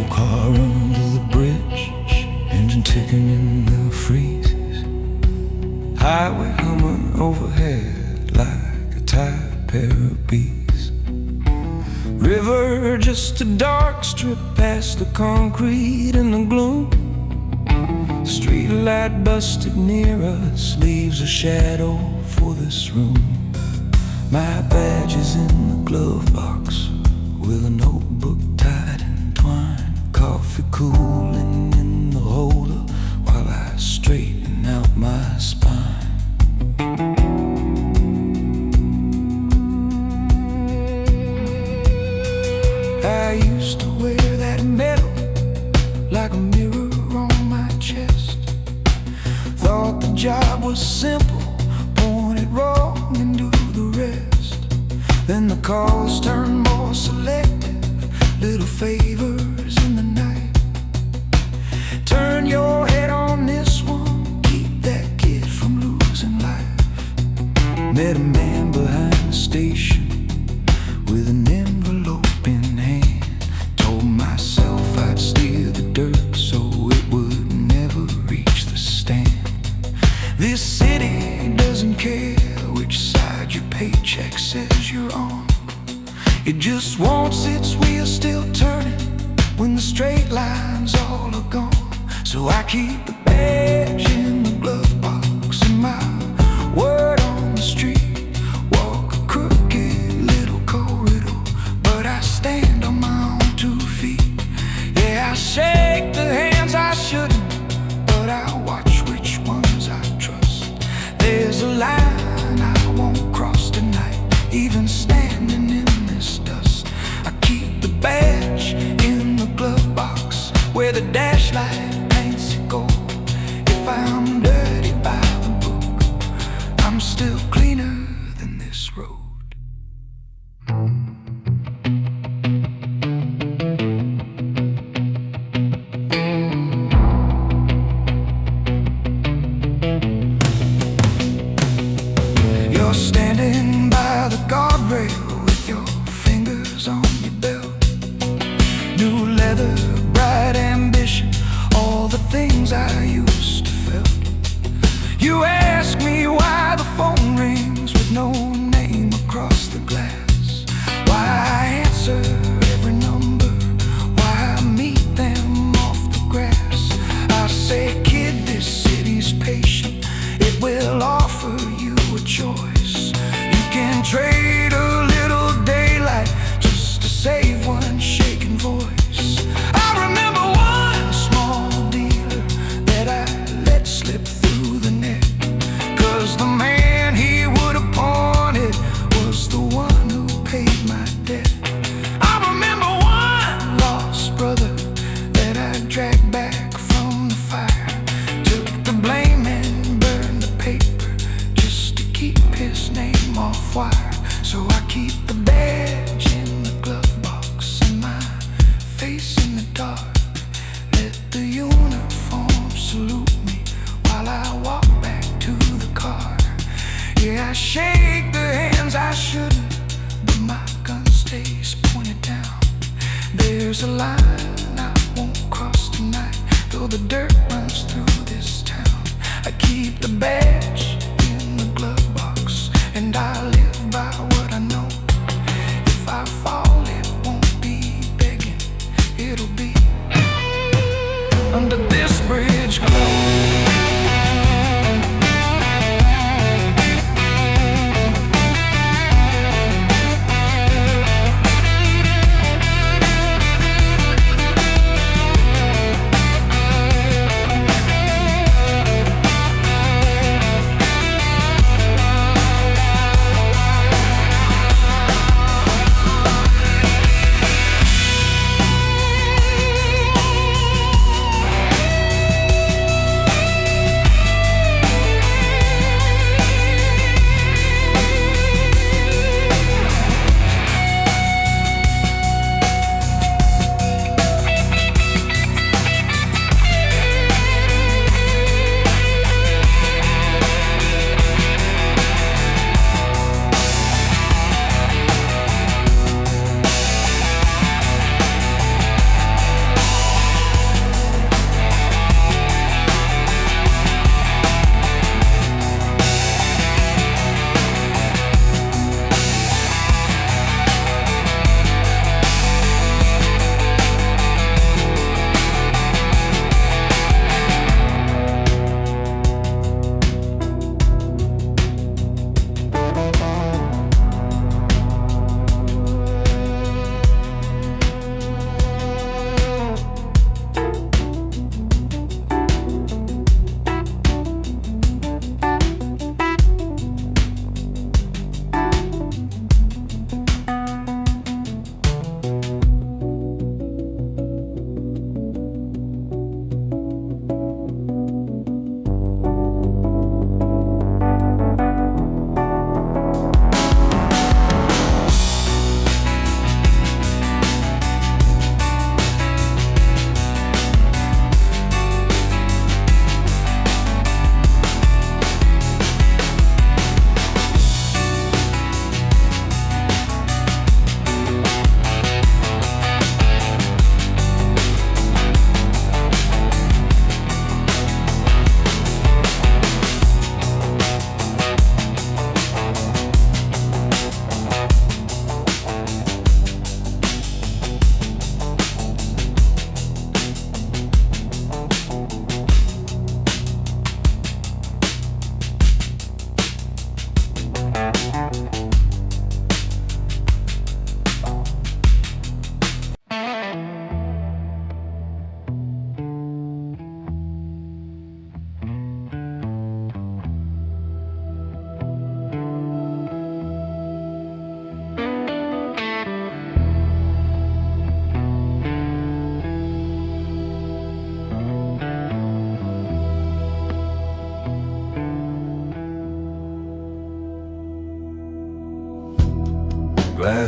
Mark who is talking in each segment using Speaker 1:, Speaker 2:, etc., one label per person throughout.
Speaker 1: old car under the bridge, engine ticking in the freezes, highway humming overhead like a tired pair of bees. River just a dark strip past the concrete and the gloom. Street light busted near us leaves a shadow for this room. My badge is in the glove box with a notebook tied in twine. Coffee cooling in the holder while I straighten out my spine. I used to wear that medal like a mirror on my chest. Thought the job was simple, point it wrong and do the rest. Then the calls turned more selective, little favors in the night. Turn your head on this one, keep that kid from losing life. Met a man behind the station with an envelope in hand. Told myself I'd steer the dirt so it would never reach the stand. This city doesn't care which side your paycheck says you're on. It just wants its wheels still turning when the straight lines all are gone. So I keep the badge in the glove box and my word on the street. Walk a crooked little corridor, but I stand on my own 2 feet. Yeah, I shake the hands I shouldn't, but I watch which ones I trust. There's a line I won't cross tonight, even standing in this dust. I keep the badge in the glove box where the dash light paints it gold. If I'm dirty by the book, I'm still cleaner than this road. You're standing by the guardrail with your fingers on your belt. New leather, bright ambition, all the things I used to felt. You ask me why the phone rings with no name across the glass, why I answer every number, why I meet them off the grass. I say, kid, this city's patient, it will offer you a choice. You can trade a little daylight just to save one shaken voice. I remember one small dealer that I let slip through the net, 'cause the man he would have pawned was the one who paid my debt. I remember one lost brother that I dragged back from the fire, took the blame and burned the paper just to keep his name off wire. So I keep the badge in the glove box and my face in the dark. Let the uniform salute me while I walk back to the car. Yeah, I shake the hands I shouldn't, but my gun stays pointed down. There's a line I won't cross tonight, though the dirt runs through this town. I keep the badge in the glove box and I live by what I know. If I fall, it won't be begging, it'll be under this bridge glow.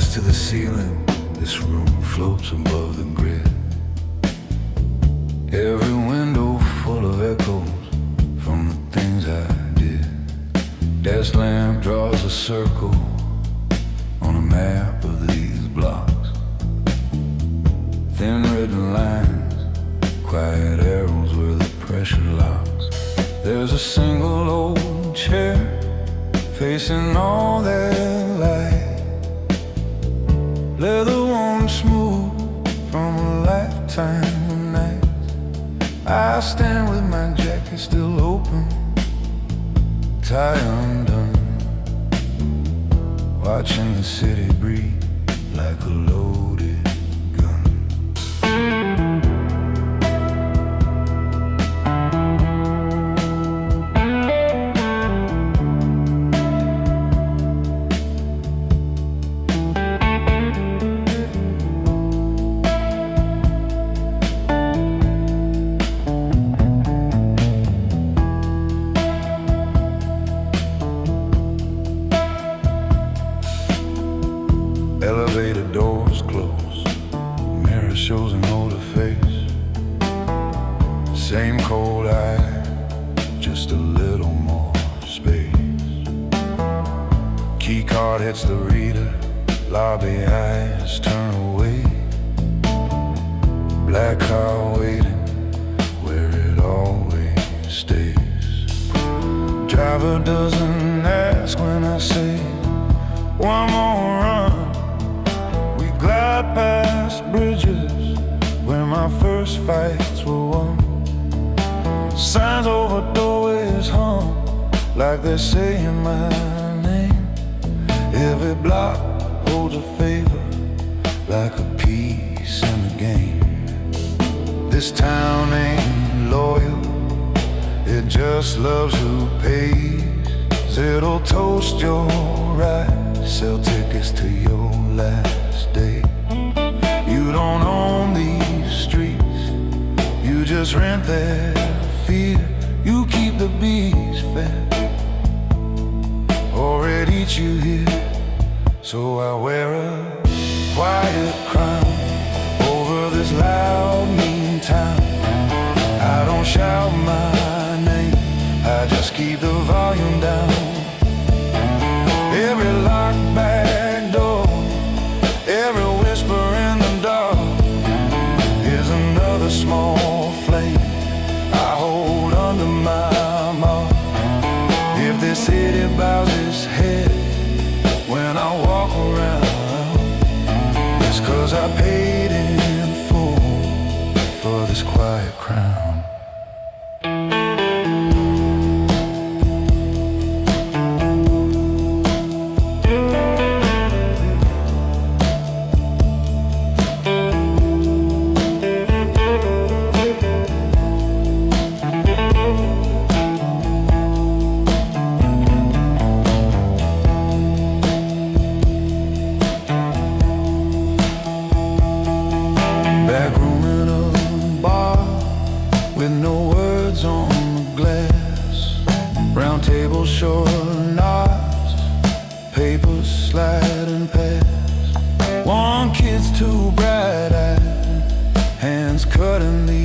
Speaker 1: Rise to the ceiling, this room floats above the grid. Every window full of echoes from the things I did. Desk lamp draws a circle on a map of these blocks. Thin written lines, quiet arrows where the pressure locks. There's a single old chair facing all that light. Leather worn smooth from a lifetime of nights. I stand with my jacket still open, tie undone, watching the city breathe like a loaded gun. Elevator doors close, mirror shows an older face. Same cold eye, just a little more space. Key card hits the reader, lobby eyes turn away. Black car waiting where it always stays. Driver doesn't ask when I say one more run. Glide past bridges where my first fights were won. Signs over doorways hung like they're saying my name. Every block holds a favor like a piece in the game. This town ain't loyal, it just loves who pays. It'll toast your right, sell tickets to your last day. You don't own these streets, you just rent their fear. You keep the bees fed or it eats you here. So I wear a quiet crown over this loud mean town. I don't shout my name, I just keep the volume down. Every locked back door, every whisper in the dark is another small flame I hold under my mark. If this city bows its head when I walk around, it's 'cause I paid in full for this quiet crown. Back room in a bar with no words on the glass. Round table short knots, papers sliding past. One kid's too bright-eyed, hands cutting the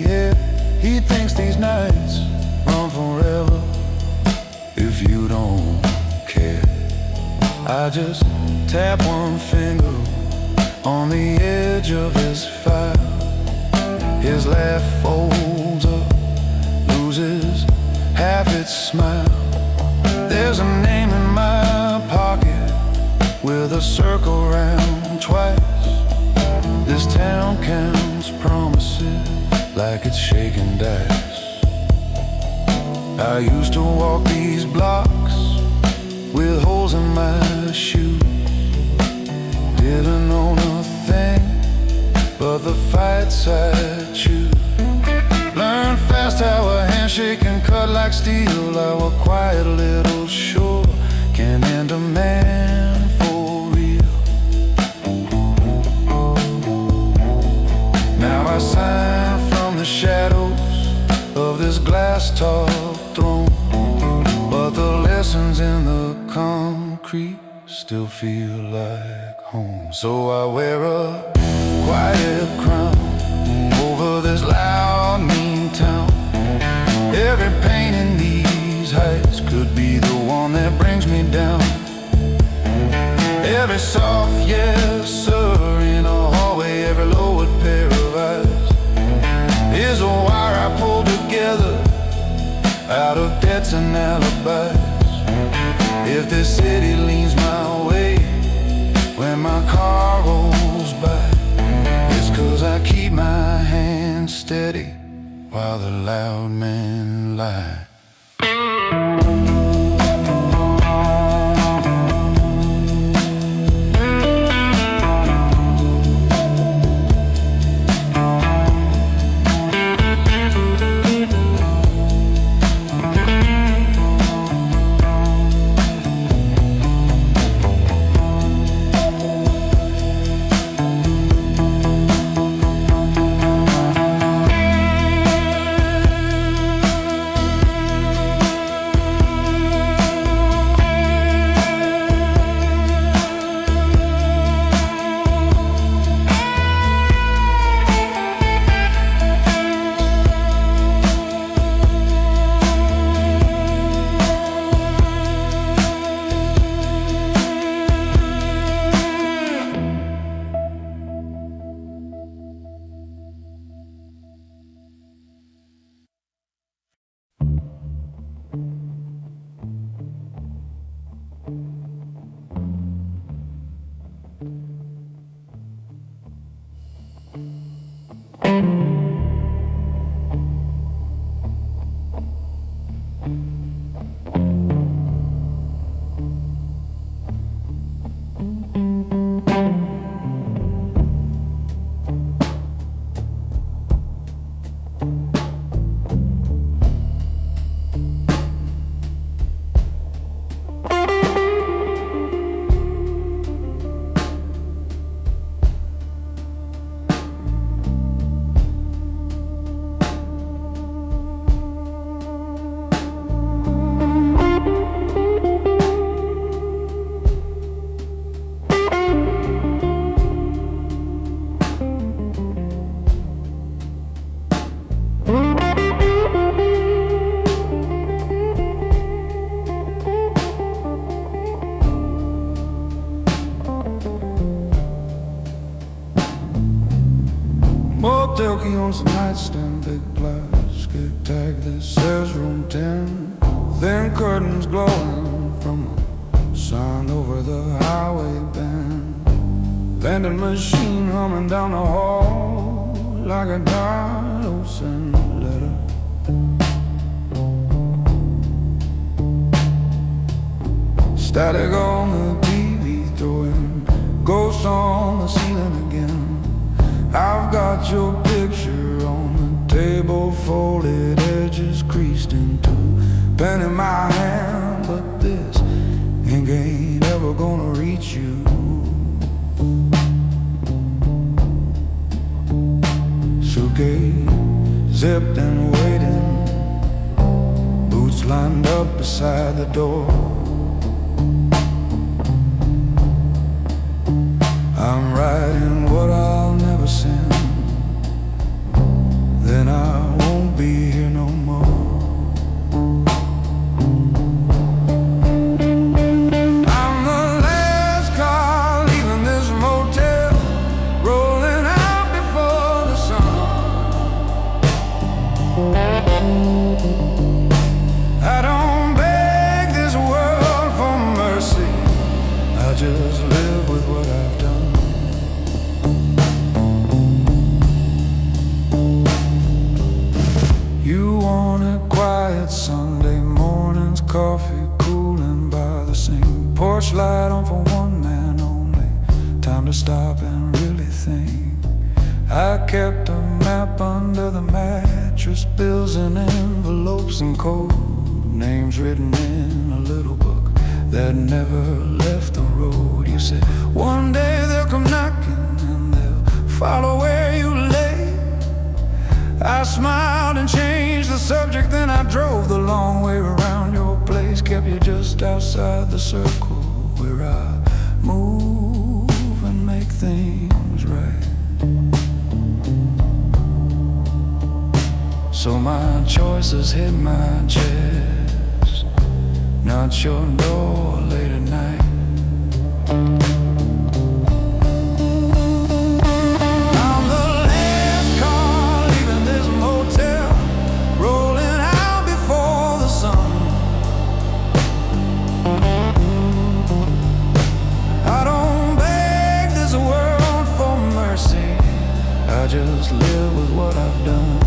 Speaker 1: air. He thinks these nights run forever if you don't care. I just tap one finger on the edge of his file. His laugh folds up, loses half its smile. There's a name in my pocket with a circle round twice. This town counts promises like it's shaking dice. I used to walk these blocks with holes in my shoes. Didn't own a thing but the fights I choose. Learned fast how a handshake can cut like steel. How a quiet little shore can end a man for real. Now I sign from the shadows of this glass-top throne, but the lessons in the concrete still feel like home. home. So I wear a quiet crown over this loud, mean town. Every pain in these heights could be the one that brings me down. Every soft yes sir in a hallway, every lowered pair of eyes is a wire I pull together out of debts and alibis. If this city leans my way when my car rolls by, it's 'cause I keep my hands steady while the loud men lie. Motel key on some nightstand, big plastic tag that says room 10. Thin curtains glowing from a sign over the highway bend. Vending machine humming down the hall like a dial send letter. Static on the TV throwing ghosts on the ceiling again. I've got your picture on the table, folded edges creased into pen in my hand, but this ink ain't ever gonna reach you. Suitcase zipped and waiting, boots lined up beside the door. I'm writing what I'll never send, then I won't be here no more. I'm the last car leaving this motel, rolling out before the sun. I don't beg this world for mercy, I just live with what I've done. You wanted quiet Sunday mornings, coffee cooling by the sink, porch light on for one man only, time to stop and really think. I kept a map under the mattress, bills and envelopes and code names written in a little book that never left the road. You said one day they'll come knocking and they'll follow where you lay. I smiled and changed the subject, then I drove the long way around your place, kept you just outside the circle where I move things right. So my choices hit my chest, not your door late at night. I'm the last car leaving this motel, rolling out before the sun. I don't beg this world for mercy, I just live with what I've done.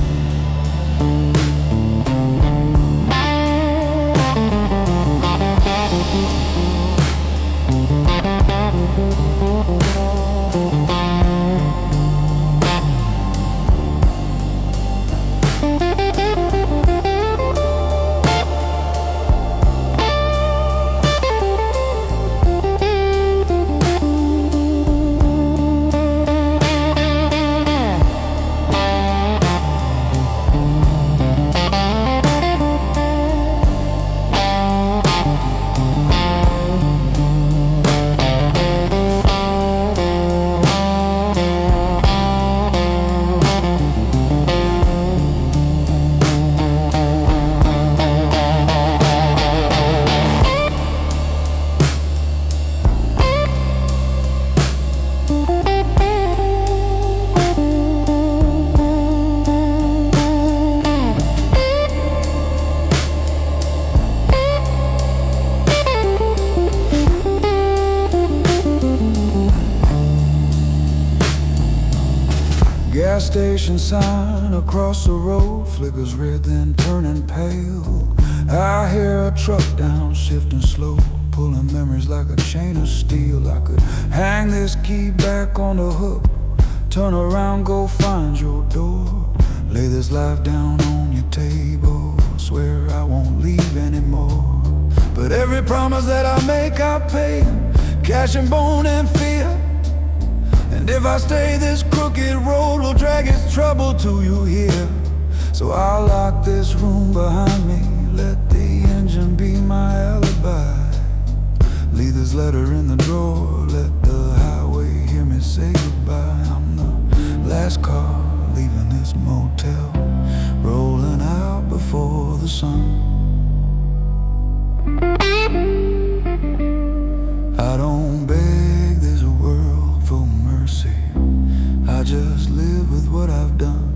Speaker 1: Gas station sign across the road flickers red, then turning pale. I hear a truck downshifting slow, pulling memories like a chain of steel. I could hang this key back on the hook, turn around, go find your door, lay this life down on your table, swear I won't leave anymore. But every promise that I make I pay, cash and bone and fear. And if I stay, this crooked road will drag its trouble to you here. So I'll lock this room behind me, let the engine be my alibi. Leave this letter in the drawer, let the highway hear me say goodbye. I'm the last car leaving this motel, rolling out before the sun. I don't beg this world for mercy, I just live with what I've done.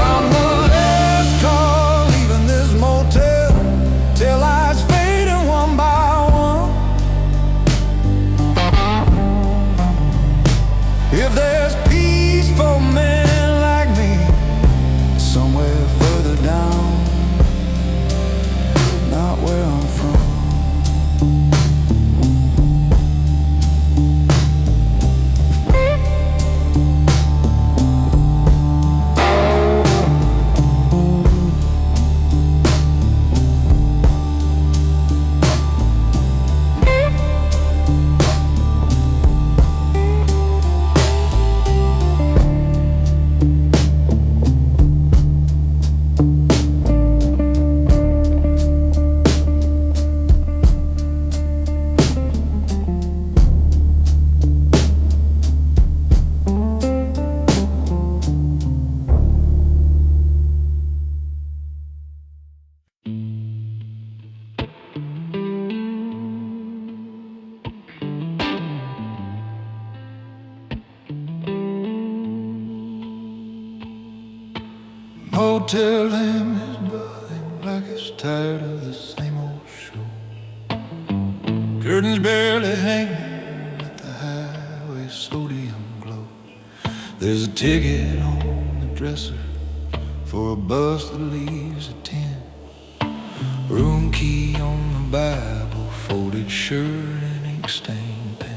Speaker 1: I'm the last car leaving this motel, till lights fading one by one. If there's peace for men like me, somewhere further down, not where I'm from. Hotel is buzzing like it's tired of the same old show. Curtains barely hanging at the highway sodium glow. There's a ticket on the dresser for a bus that leaves at 10. Room key on the Bible, folded shirt and ink stained pen.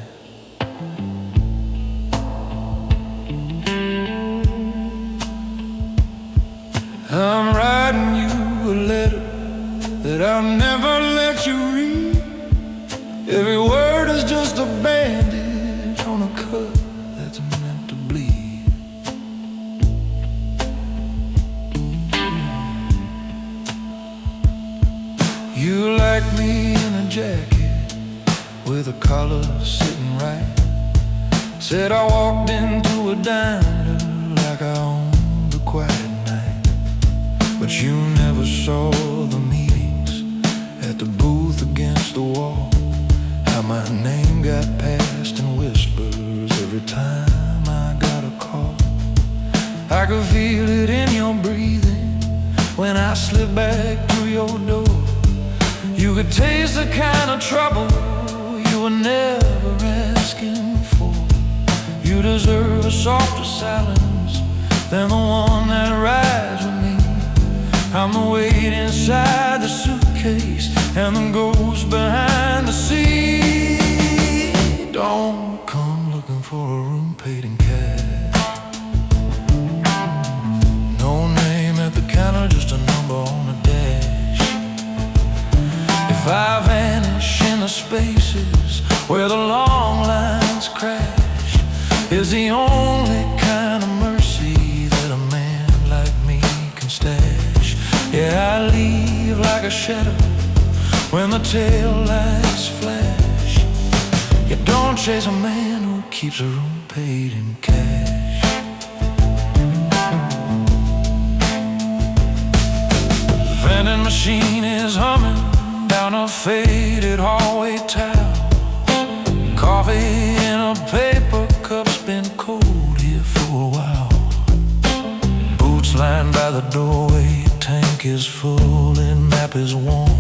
Speaker 1: I'm writing you a letter that I'll never let you read. Every word is just a bandage on a cut that's meant to bleed. You like me in a jacket, sitting right. Said I walked into a diner like I owned a quiet night. But you never saw the meetings at the booth against the wall. How my name got passed in whispers every time I got a call. I could feel it in your breathing when I slipped back through your door. You could taste the kind of trouble you were never asking for. You deserve a softer silence than the one that rides with me. I'm the weight inside the suitcase and the ghost behind the seat. Don't come looking for a room paid in cash. No name at the counter, just a number on the dash. If I vanish in the spaces where the long lines crash, is the only kind of mercy that a man like me can stash. Yeah, I leave like a shadow when the tail lights flash. You don't chase a man who keeps a room paid in cash. The vending machine is humming down a faded hallway tile. Coffee in a paper cup's been cold here for a while. Boots lined by the doorway, tank is full and map is worn.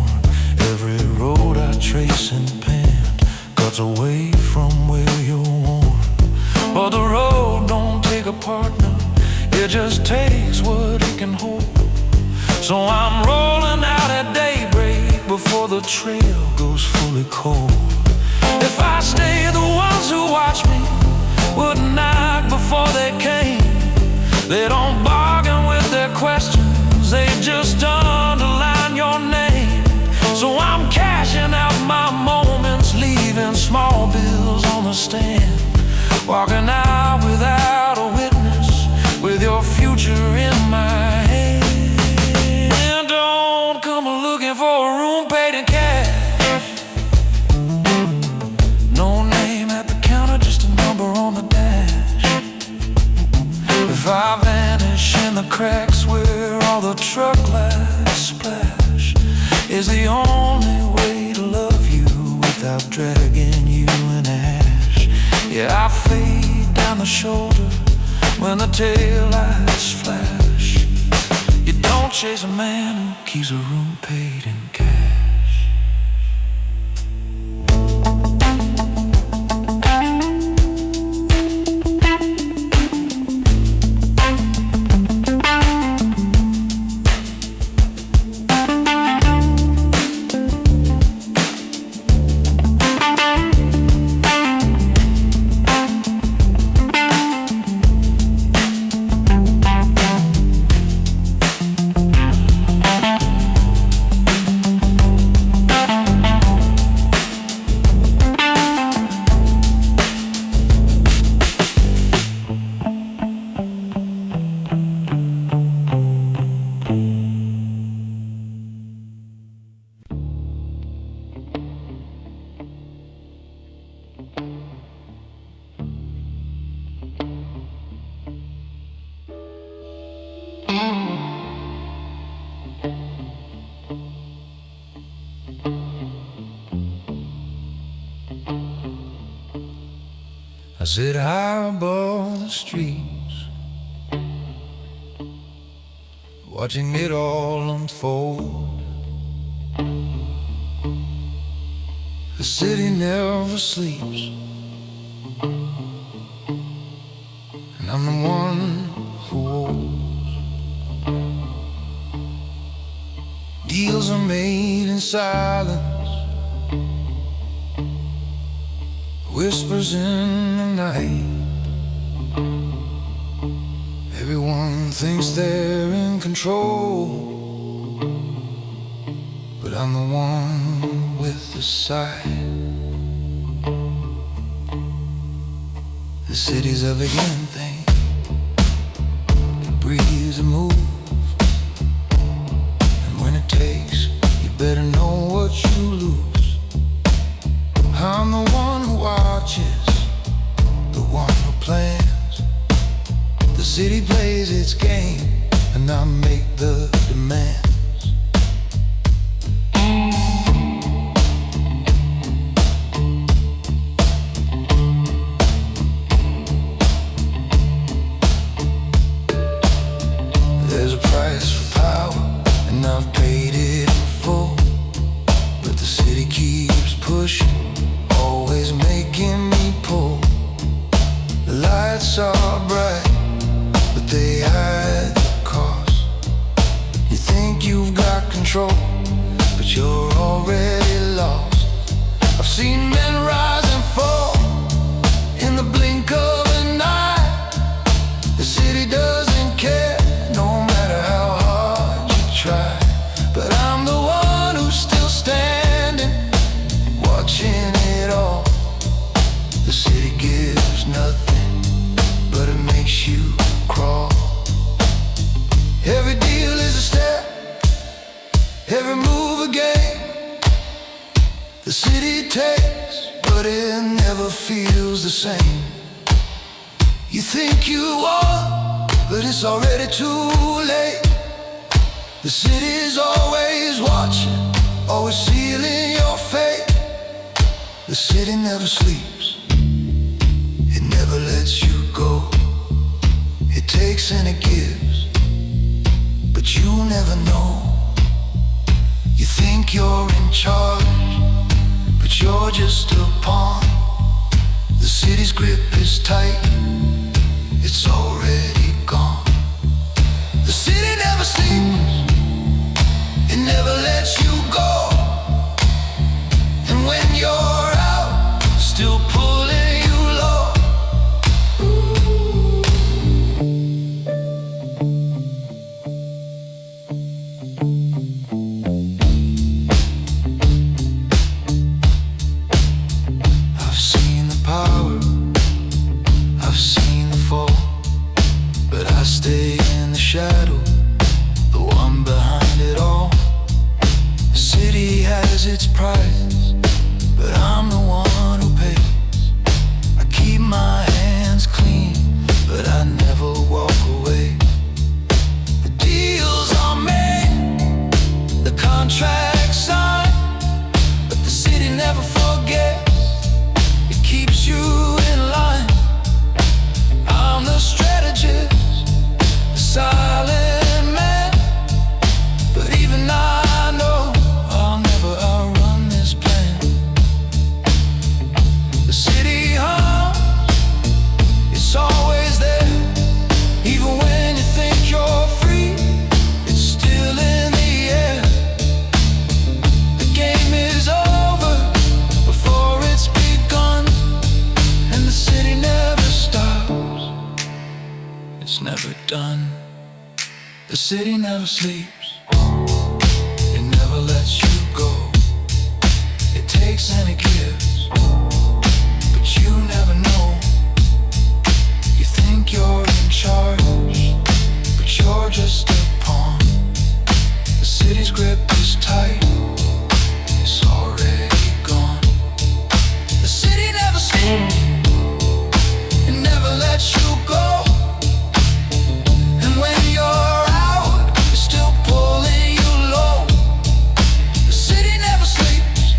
Speaker 1: Every road I trace and pen cuts away from where you're worn. But the road don't take a partner, it just takes what it can hold. So I'm rolling out at daybreak before the trail goes fully cold. If I stay, the ones who watch me would knock before they came. They don't bargain with their questions, they just underline your name. So I'm cashing out my moments, leaving small bills on the stand. Walking out without a witness, with your future in my hand. Don't come looking for a room paid in cash. On the dash. If I vanish in the cracks where all the truck lights splash, is the only way to love you without dragging you in ash. Yeah, I fade down the shoulder when the tail lights flash. You don't chase a man who keeps a room paid in cash. I sit high above the streets, watching it all unfold. The city never sleeps, and I'm the one who holds. Deals are made in silence, whispers in the night. Everyone thinks they're in control, but I'm the one with the sight. The city's a begin thing, it breathes and moves, and when it takes, you better know what you lose. I'm the one who watches watches, the one who plans. The city plays its game, and I make the demands. There's a price for power, and I've paid it in full. But the city keeps pushing, always making me pull. The lights are bright, but they hide the cost. You think you've got control, but you're already lost. I've seen men rise and fall in the blink of an eye. The city doesn't care, no matter how hard you try. But I'm the one who's still standing, watching it all. The city gives nothing, but it makes you crawl. Every deal is a step, every move a game. The city takes, but it never feels the same. You think you are, but it's already too late. The city's always watching, always sealing your fate. The city never sleeps, it never lets you go. It takes and it gives, but you never know. You think you're in charge, but you're just a pawn. The city's grip is tight, it's already gone. The city never sleeps, it never lets you go. And when you're out, still pulling you low. I've seen the power, I've seen the fall, but I stay in the shadow, the one behind it all. The city has its price, but I'm the one who pays. I keep my hands clean, but I never walk away. The deals are made, the contracts signed, but the city never forgets. It keeps you in line. I'm the strategist, the silent man, but even I know I'll never outrun this plan. The city hums, it's always there. Even when you think you're free, it's still in the air. The game is over before it's begun, and the city never stops, it's never done. The city never sleeps, it never lets you go. It takes and it gives, but you never know. You think you're in charge, but you're just a pawn. The city's grip is tight, it's already gone. The city never sleeps, it never lets you go. And when you're out, it's still pulling you low. The city never sleeps,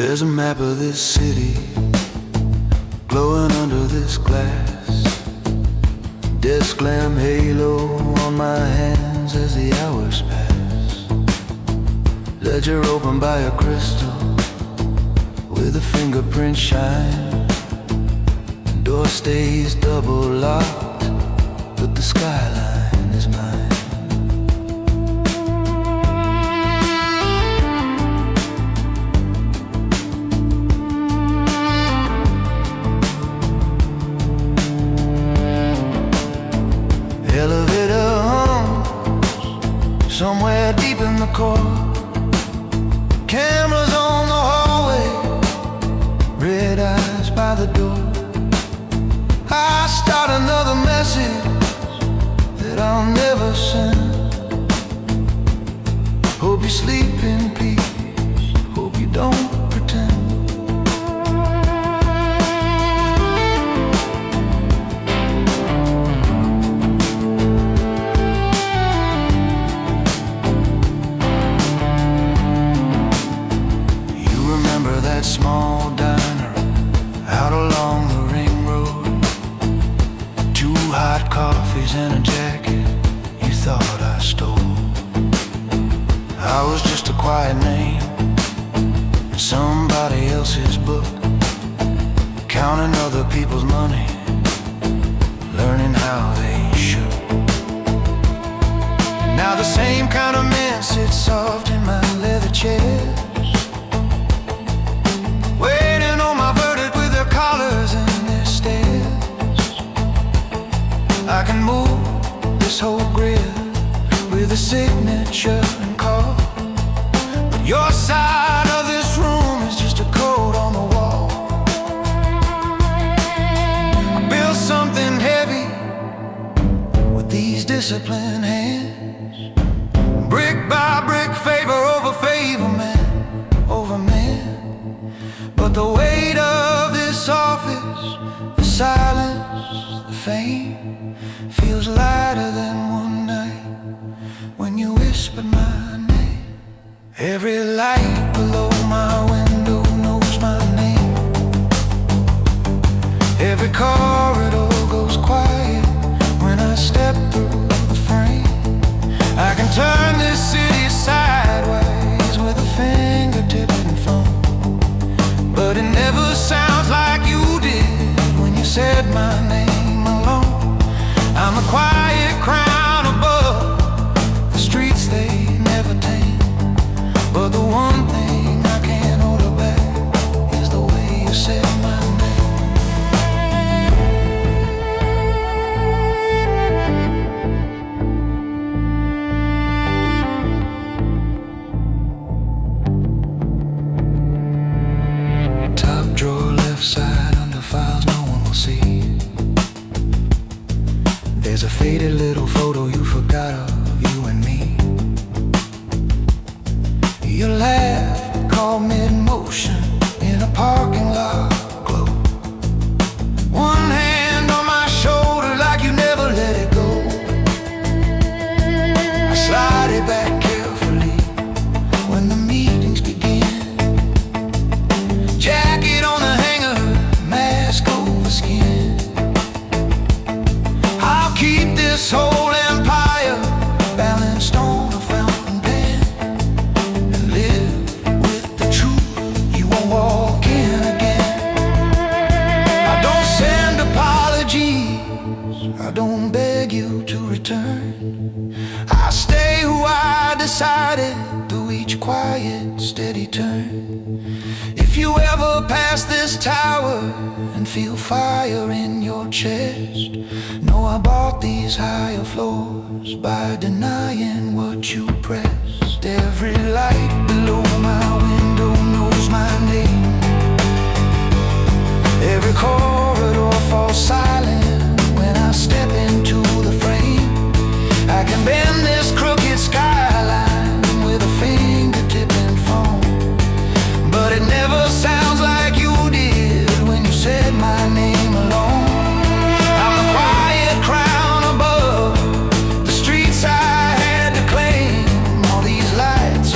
Speaker 1: There's a map of this city glowing under this glass. Desk lamp halo on my hands as the hours pass. Ledger opened by a crystal with a fingerprint shine. Door stays double locked, but the skyline is mine. Elevator hums somewhere deep in the core. Cameras on the hallway, red eyes by the door. I start another message that I'll never send. Hope you sleep in peace, hope you don't pretend. That small diner out along the ring road. 2 hot coffees and a jacket you thought I stole. I was just a quiet name in somebody else's book, counting other people's money, learning how they should. And now the same kind of men sit soft in my leather chairs, waiting on my verdict with their collars and their stares. I can move this whole grid with a signature and call, but your side of this room is just a code on the wall. I built something heavy with these disciplined hands, brick by brick, favor over favor, man over man. But the weight of this office, the silence, the fame, feels lighter than one night when you whispered my name. Every light below my window knows my name. Every corridor goes quiet when I step through the frame. I can turn this city sideways with a fingertip and phone, but it never sounds like you did when you said my name alone. I'm a quiet crown above the streets they never tame, but the one thing I can't order back is the way you said my name. Drawer left side under files no one will see. There's a faded little photo you forgot of, you and me. Your laugh caught mid-motion in a parking lot glow. One hand on my shoulder like you never let it go. I slide it back carefully when the meetings begin. Jacket on the hanger, mask over skin. I'll keep this whole empire balanced on a fountain pen and live with the truth you won't walk in again. I don't send apologies, I don't beg you to return. I stay who I decided through each quiet, steady turn. If you ever pass this tower and feel fire in your chest, know I bought these higher floors by denying what you pressed. Every light below my window knows my name. Every corridor falls silent when I step into the frame. I can bend this crooked skyline with a fingertip and phone, but it never sounds like you did when you said my name alone. I'm the quiet crown above the streets I had to claim. All these lights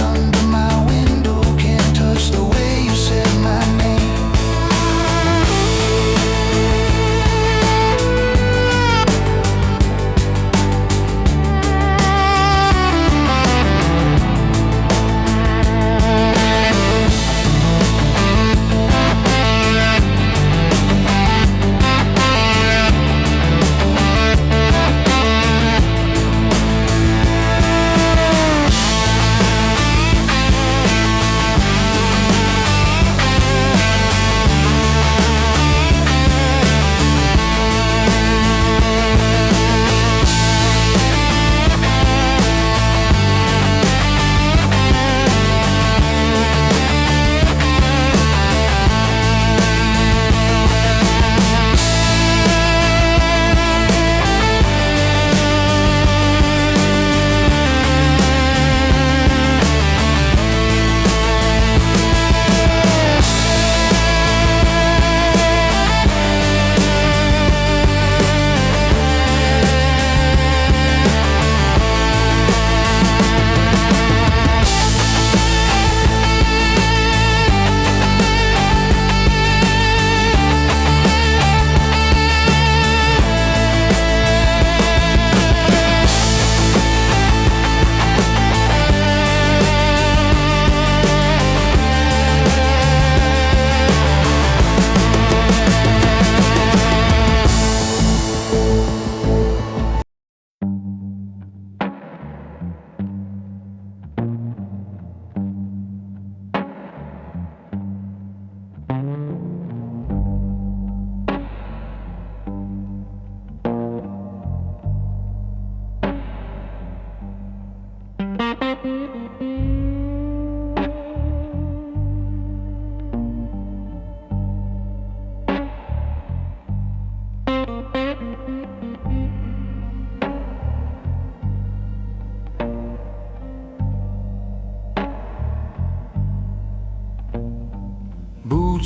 Speaker 1: Boots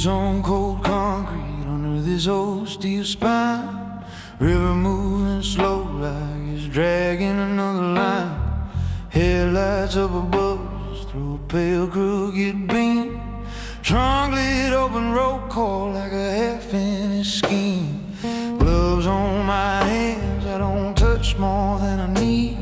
Speaker 1: on cold concrete under this old steel spine. River moving slow like it's dragging another line. Headlights up above us through a pale crooked beam. Trunk lit open road call like a half-finished scheme. Gloves on my hands, I don't touch more than I need.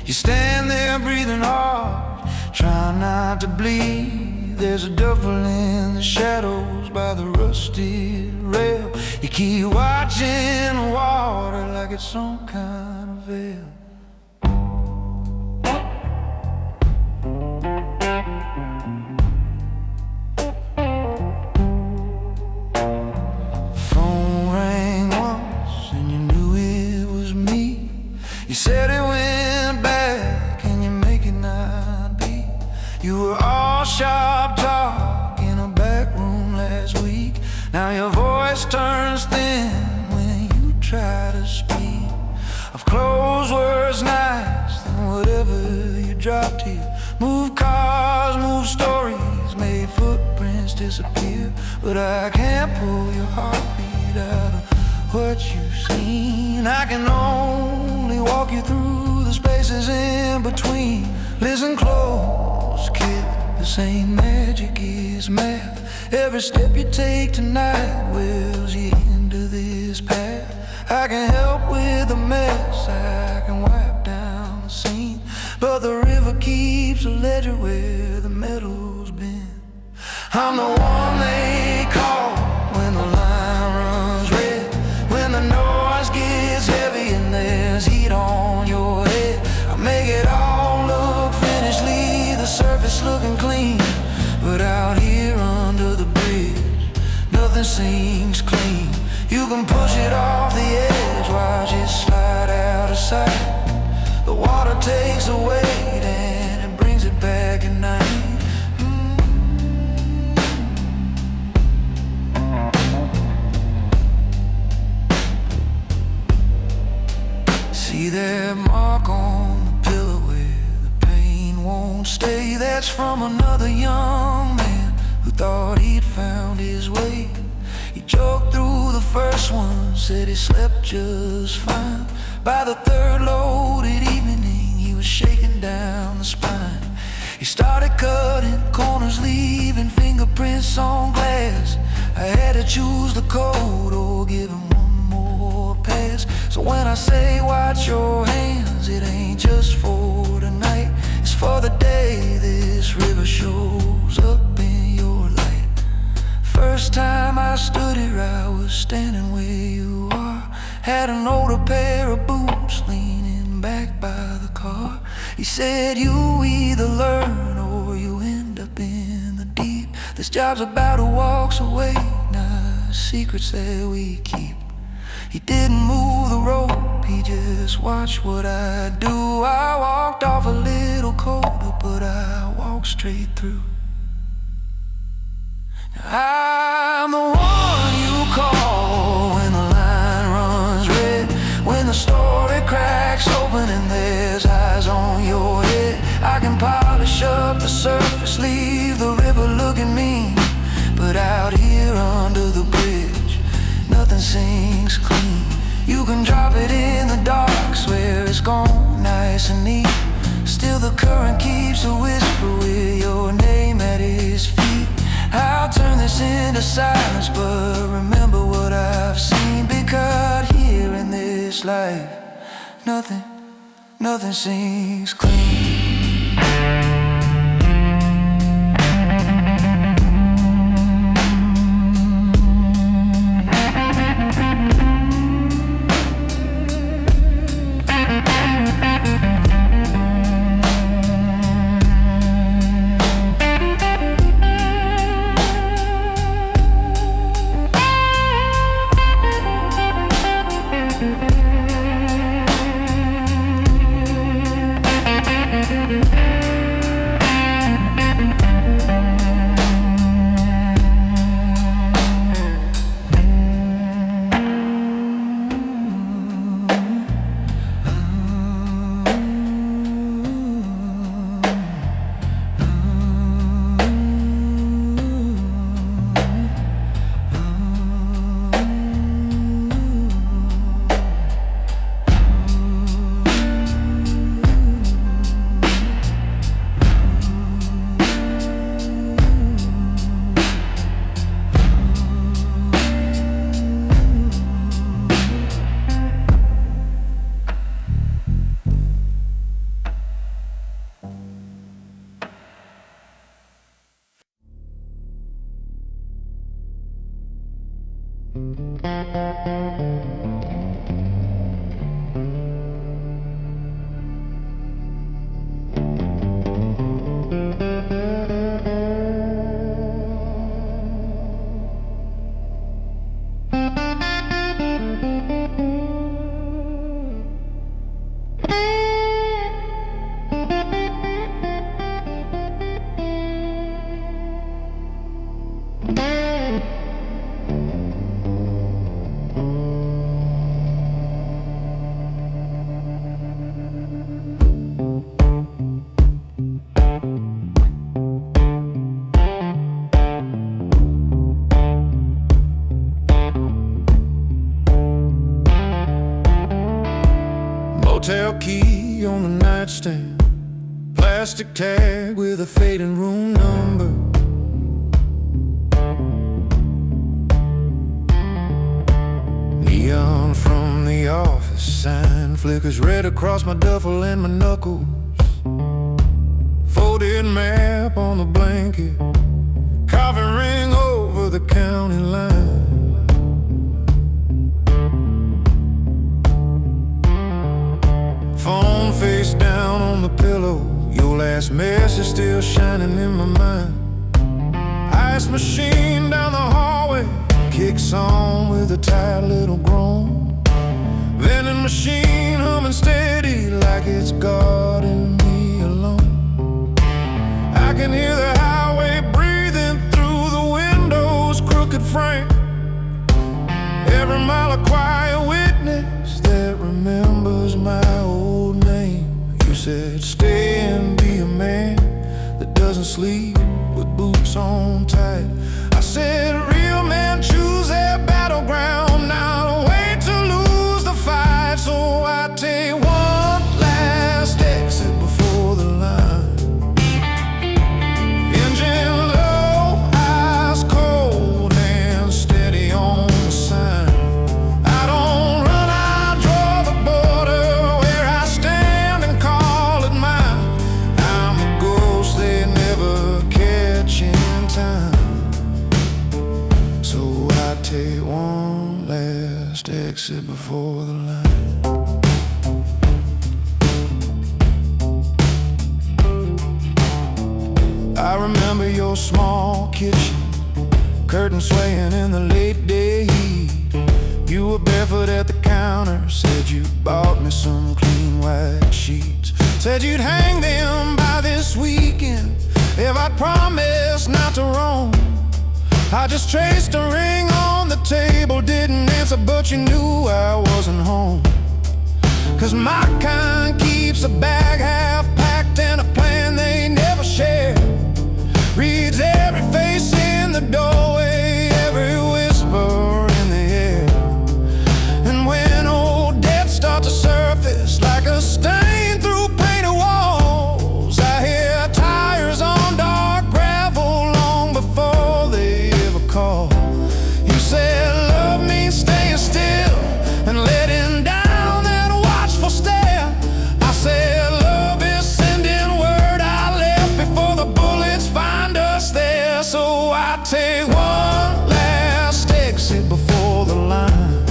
Speaker 1: You stand there breathing hard, trying not to bleed. There's a duffel in the shadows by the rusted rail. You keep watching the water like it's some kind of veil. Phone rang once and you knew it was me. You said it went back and you make it not be. You were all sharp talk in a back room last week. Now your voice turns thin when you try to speak. Of clothes words nice than whatever you dropped here. Move cars, move stories, made footprints disappear. But I can't pull your heartbeat out of what you've seen. I can only walk you through the spaces in between. Listen close, kid, this ain't magic, it's math. Every step you take tonight wills you into this path. I can help with the mess, I can wipe down the scene, but the river keeps a ledger where the metal's been. I'm the one they call when the line runs red, when the noise gets heavy and there's heat on your head. I make it all look finished, leave the surface looking clean. But out here under the bridge, nothing seems clean. You can push it off the edge, watch it slide out of sight. The water takes the weight and it brings it back at night. See that mark on the pillow where the pain won't stay? That's from another young man who thought he'd found his way. He joked through the first one, said he slept just fine. By the third loaded evening, he was shaking down the spine. He started cutting corners, leaving fingerprints on glass. I had to choose the code or give him one more pass. So when I say watch your hands, it ain't just for tonight, it's for the day this river shows up in your light. First time I stood here, I was standing where you are. Had an older pair of boots leaning back by the car. He said you either learn or you end up in the deep. This job's about who walks away, not secrets that we keep. He didn't move the rope, he just watched what I do. I walked off a little colder, but I walked straight through. I'm the one you call when the line runs red, when the story cracks open and there's eyes on your head. I can polish up the surface, leave the river looking mean, but out here under the bridge, nothing sinks clean. You can drop it in the dark, swear it's gone nice and neat. Still the current keeps a whisper with your name at his feet. I'll turn this into silence, but remember what I've seen. Because here in this life, nothing sinks clean. hotel key on the nightstand, plastic tag with a fading room number. Neon from the office sign flickers red across my duffel and my knuckles. Folded map on the blanket, coffee ring over the county line. Phone face down on the pillow, your last message still shining in my mind. Ice machine down the hallway kicks on with a tight little groan. Vending machine humming steady like it's guarding me alone. I can hear the highway breathing through the window's crooked frame. Every mile a quiet witness that remembers my old name. You said stay and be a man that doesn't sleep with boots on tight. I said real men choose their battleground, not wait to lose the fight. So I take one last exit before the line. Engine low, eyes cold, hands steady on the sign. I don't run, I draw the border where I stand and call it mine. I'm a ghost they never catch in time. So I take one last exit before the line. I remember your small kitchen, curtains swaying in the late day heat. You were barefoot at the counter, said you bought me some clean white sheets. Said you'd hang them by this weekend if I'd promise not to roam. I just traced a ring on the table, didn't answer, but you knew I wasn't home. 'Cause my kind keeps a bag half packed and a plan they never share. Reads every face in the doorway, every whisper in the air. And when old debts start to surface like a stain through painted walls, I hear tires on dark gravel long before they ever call. You said love means staying still and letting down that watchful stare. I said love is sending word I left before the bullets find us there. So I take one last exit before the line.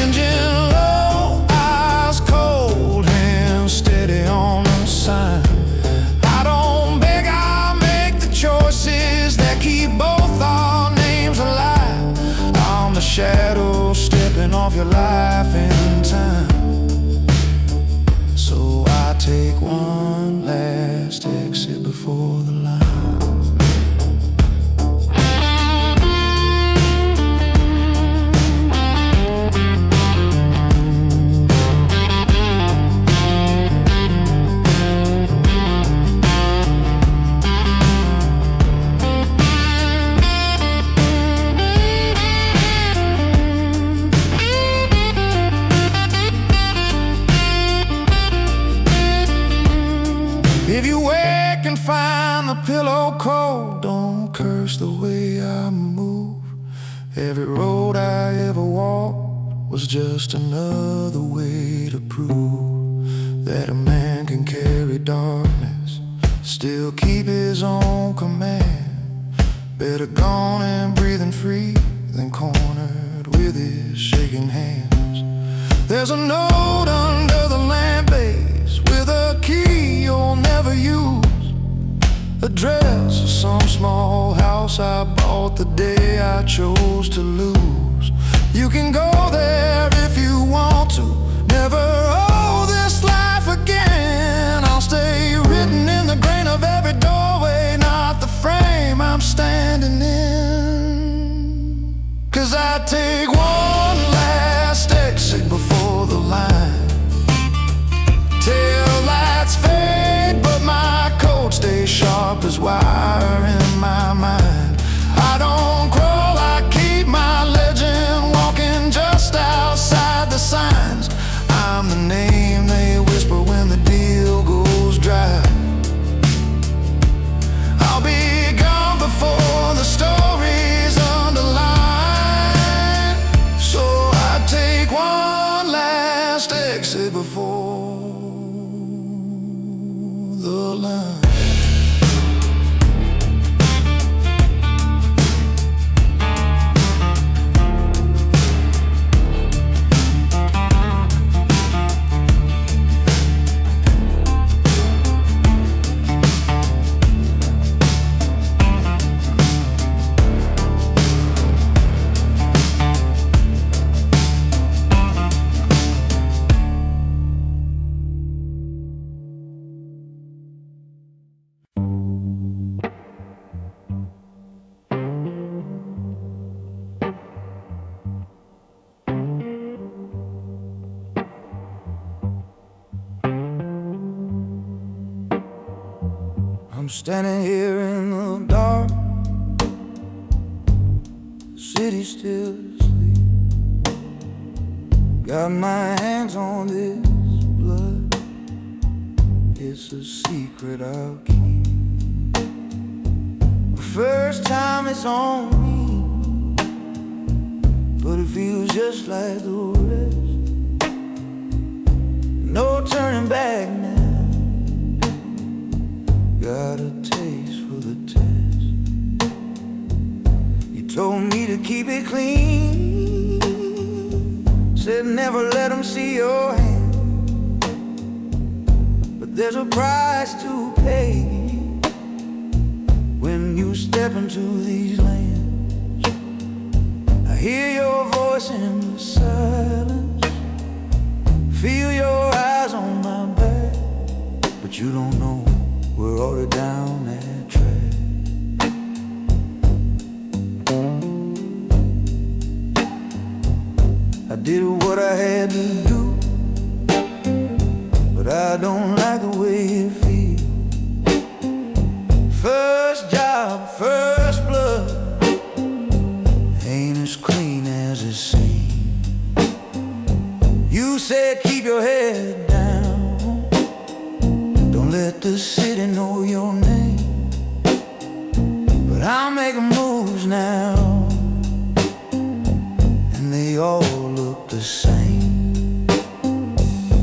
Speaker 1: Engine low, eyes cold, hands steady on the sign. I don't beg, I make the choices that keep both our names alive. I'm the shadow stepping off your life in time. So I take one last exit before the line. If you wake and find the pillow cold, don't curse the way I move. Every road I ever walked was just another way to prove that a man can carry darkness, still keep his own command. Better gone and breathing free than cornered with his shaking hands. There's a note under the lamp base with a key you'll never use. Address of some small house I bought the day I chose to lose. You can go there if you want to, never owe this life again. I'll stay written in the grain of every doorway, not the frame I'm standing in. 'Cause I take one last exit before the line. Tail lights fade, but my coat stays sharp as wire in my mind. I don't crawl, I keep my legend, walking just outside the signs. last exit before the line. I'm standing here in the dark, the city's still asleep. Got my hands on this blood, it's a secret I'll keep. First time it's on me, but it feels just like the rest. No turning back now. Got a taste for the test. You told me to keep it clean, said never let them see your hand. But there's a price to pay when you step into these lands. I hear your voice in the silence, feel your eyes on my back, but you don't know we're already down that track. I did what I had to do, but I don't like the way it feels. First job, first blood, ain't as clean as it seems. You said keep your head down, don't let the city know your name. But I'm making moves now, and they all look the same.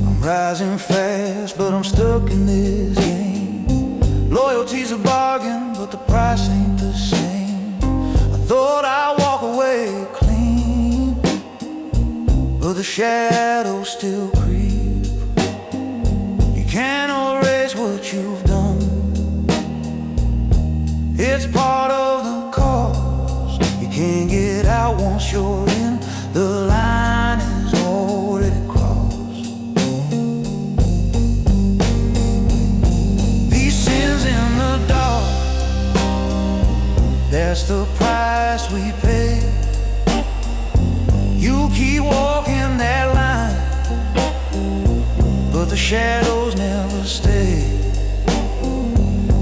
Speaker 1: I'm rising fast, but I'm stuck in this game. Loyalty's a bargain, but the price ain't the same. I thought I'd walk away clean, but the shadows still creep. You can't erase what you've done, it's part of the cost. You can't get out once you're in, the line is already crossed. These sins in the dark, that's the price we pay. You keep walking that line, but the shadows never stay.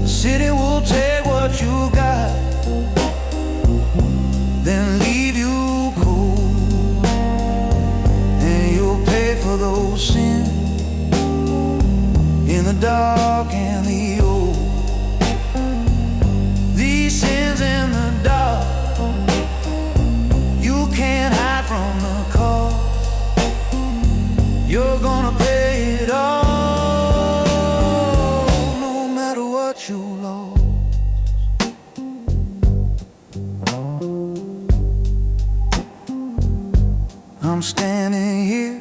Speaker 1: The city will take what you got, then leave you cold, and you'll pay for those sins in the dark and the old. These sins in the dark, you can't hide from the cost. You're gonna pay it all, no matter what you lost. I'm standing here,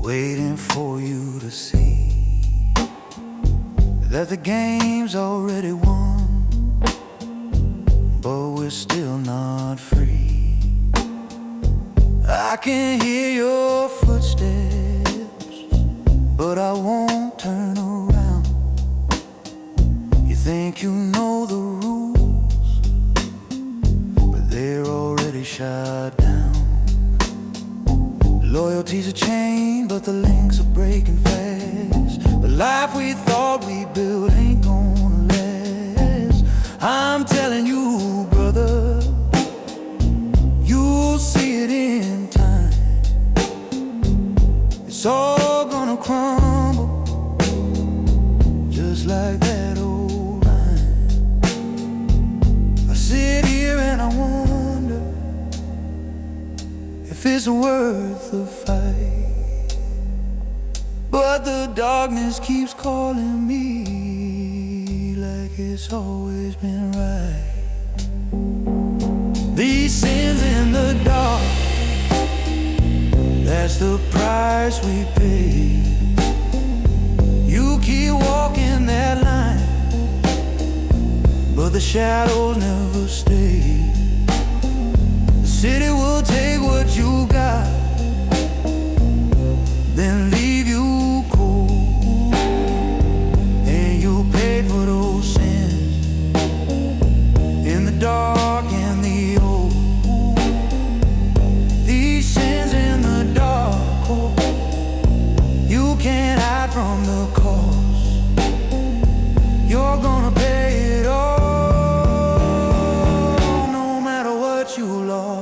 Speaker 1: waiting for you to see that the game's already won, but we're still not free. I can hear your footsteps, but I won't turn around. You think you know the rules, but they're already shot down. Loyalty's a chain, but the links are breaking fast. The life we thought we built ain't gonna last. I'm telling you, brother, you'll see it in time. It's all gonna crumble, just like that old line. I sit here and I wonder if it's worth the fight. But the darkness keeps calling me like it's always been right. These sins in the dark, that's the price we pay. You keep walking that line, but the shadows never stay. The city will take what you got, then leave you cold, and you paid for those sins in the dark and the old. These sins in the dark, oh, you can't hide from the cost. You're gonna pay it all, no matter what you lost.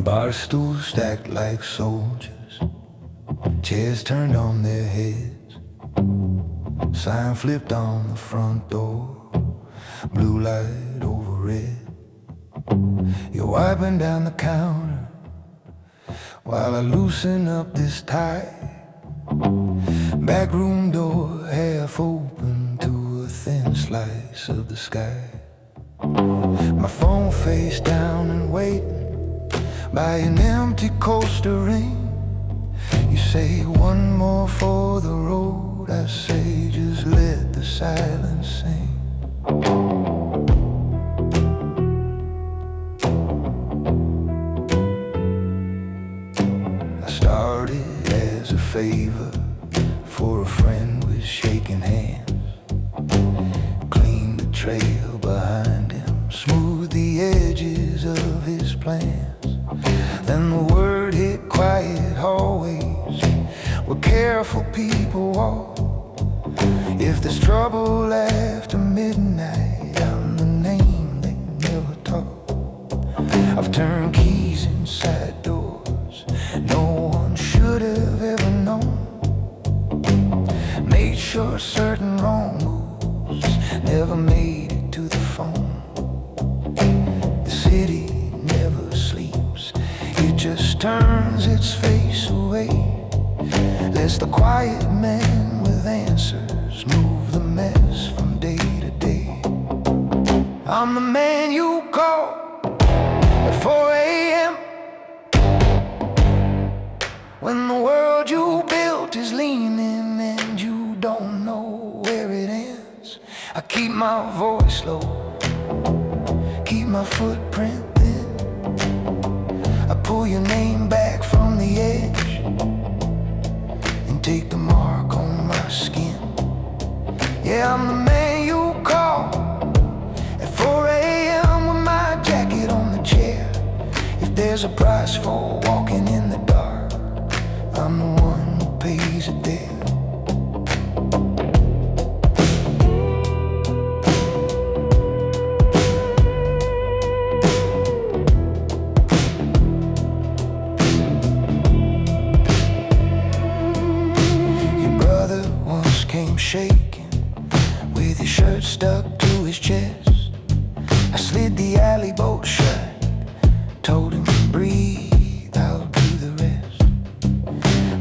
Speaker 1: Bar stools stacked like soldiers, chairs turned on their heads, sign flipped on the front door, blue light over red. You're wiping down the counter while I loosen up this tie. Back room door half open to a thin slice of the sky. My phone face down and waiting by an empty coaster ring. You say one more for the road, I say just let the silence sing. I started as a favor for a friend with shaking hands. Clean the trail behind him, smooth the edges of his plans. Then the word hit quiet hallways where careful people walk. If there's trouble after midnight, I'm the name they never talk. I've turned keys inside doors no one should have ever known. Made sure certain wrong moves never made it to the phone. The city never sleeps, it just turns its face away. Lets the quiet man with answers move the mess from day to day. I'm the man you call at 4 a.m. when the world you built is leaning and you don't know where it ends. I keep my voice low, keep my footprint thin. I pull your name back from the edge and take the mark on my skin. Yeah, I'm the man you call at 4 a.m. with my jacket on the chair. If there's a price for walking in the dark, I'm the one who pays it there. Shaking with his shirt stuck to his chest. I slid the alley bolt shut, told him breathe, I'll do the rest.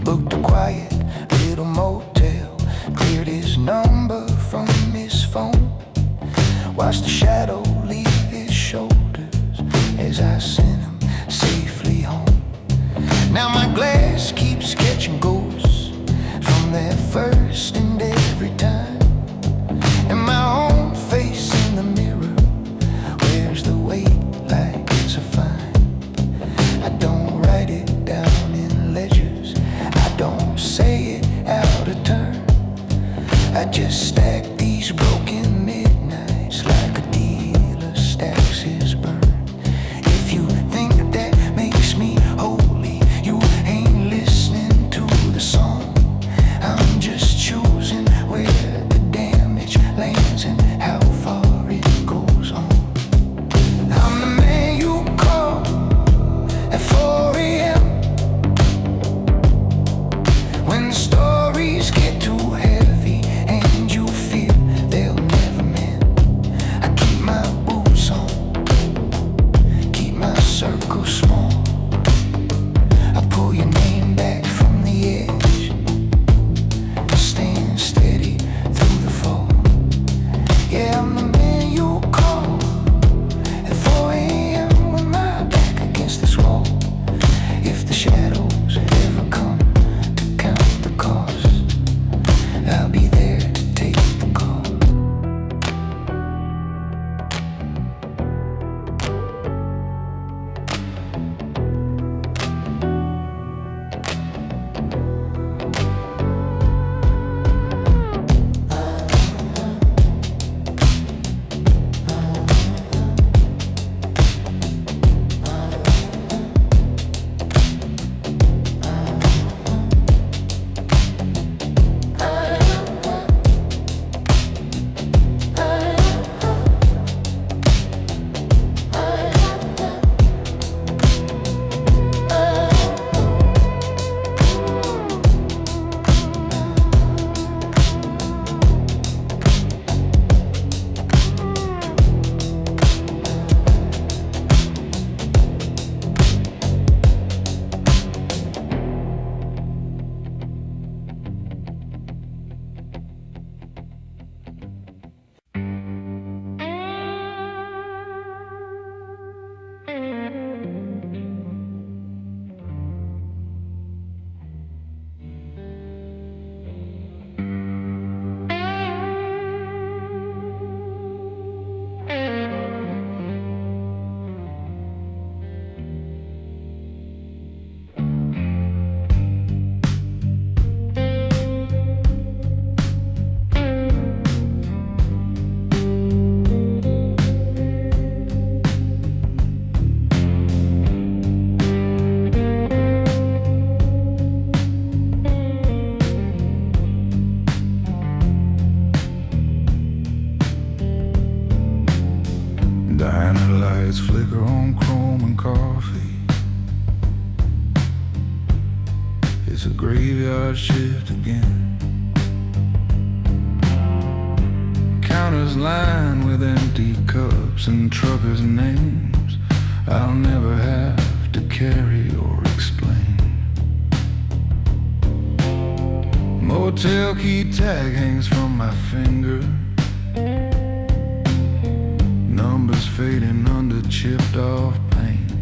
Speaker 1: Booked a quiet little motel, cleared his number from his phone. Watched the shadow leave his shoulders as I sent him safely home. Now my glass keeps catching ghosts from that first and every time. And my own face in the mirror wears the weight like it's a fine. I don't write it down in ledgers, I don't just stack these broken midnights like a dealer stacks his burn. If you think that makes me holy, you ain't listening to the song. I'm just choosing where the damage lands and how far it goes on. I'm the man you call at 4 a.m. when stories get too heavy and you feel they'll never mend. I keep my boots on, keep my circle small. I pull your name back from the edge, staying steady through the fall. Yeah, I'm the man you call at 4 a.m. with my back against this wall. If the shadows ever come to count the cost, I'll be there to take the call. Diner lights flicker on chrome and coffee. It's a graveyard shift again. Counters lined with empty cups and truckers' names I'll never have to carry or explain. Motel key tag hangs from my finger, numbers fading under chipped off paint.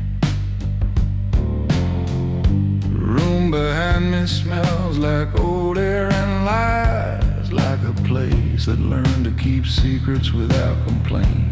Speaker 1: Room behind me smells like old air and lies, like a place that learned to keep secrets without complaint.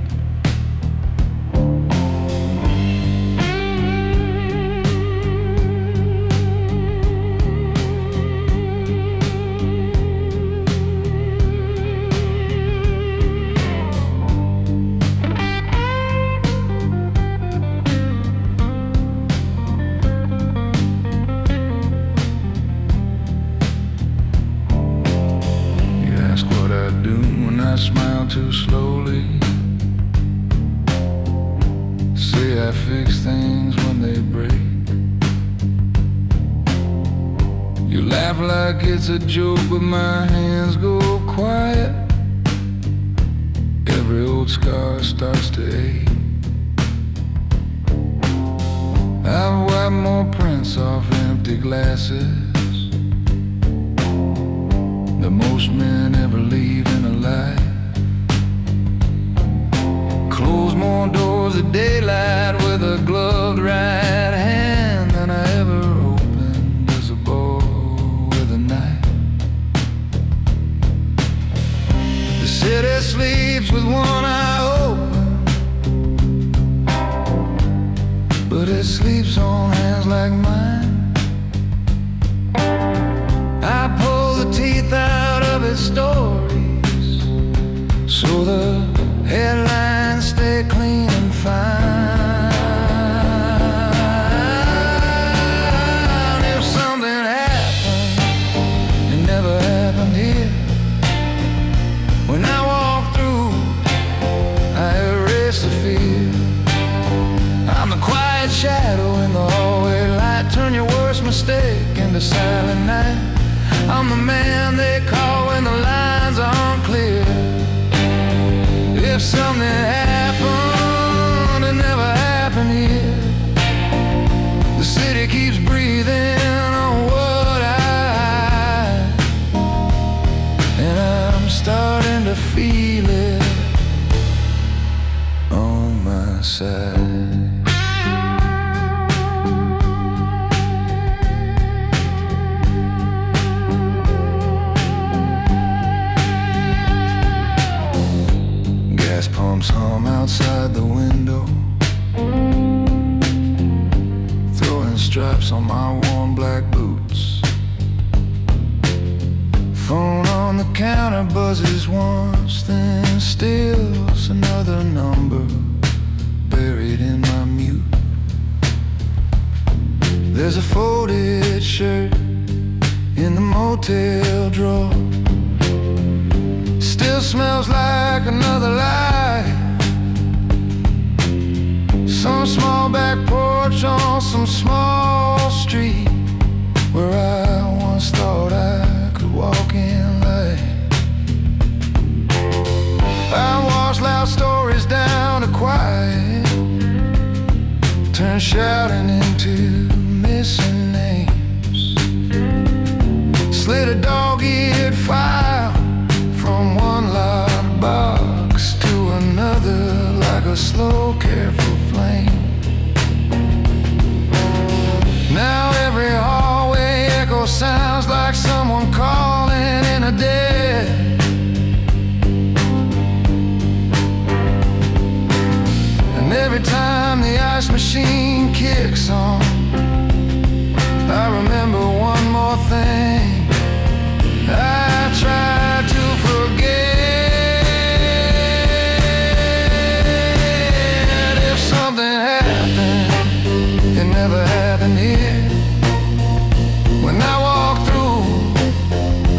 Speaker 1: I smile too slowly, say I fix things when they break. You laugh like it's a joke, but my hands go quiet. Every old scar starts to ache. I've wiped more prints off empty glasses than most men ever leave in a life. Close more doors of daylight with a gloved right hand than I ever opened as a boy with a knife. The city sleeps with one eye open, but it sleeps on hands like mine. I pull the teeth out of its story worst mistake in the silent night. I'm the man they call when the lines aren't clear. If something happened, it never happened here. The city keeps breathing on what I, and I'm starting to feel it on my side. Gas pumps hum outside the window, throwing stripes on my worn black boots. Phone on the counter buzzes once, then steals another number buried in my mute. There's a folded shirt in the motel drawer, still smells like another life. Some small back porch on some small street where I once thought I could walk in light. I watched loud stories down to quiet, turn shouting into missing names. Slid a dog-eared file from one locked box to another like a slow, careful flame. Now every hallway echo sounds like someone calling in a dead. And every time the ice machine kicks on, I remember one more thing I tried to forget. If something happened, it never happened here. When I walk through,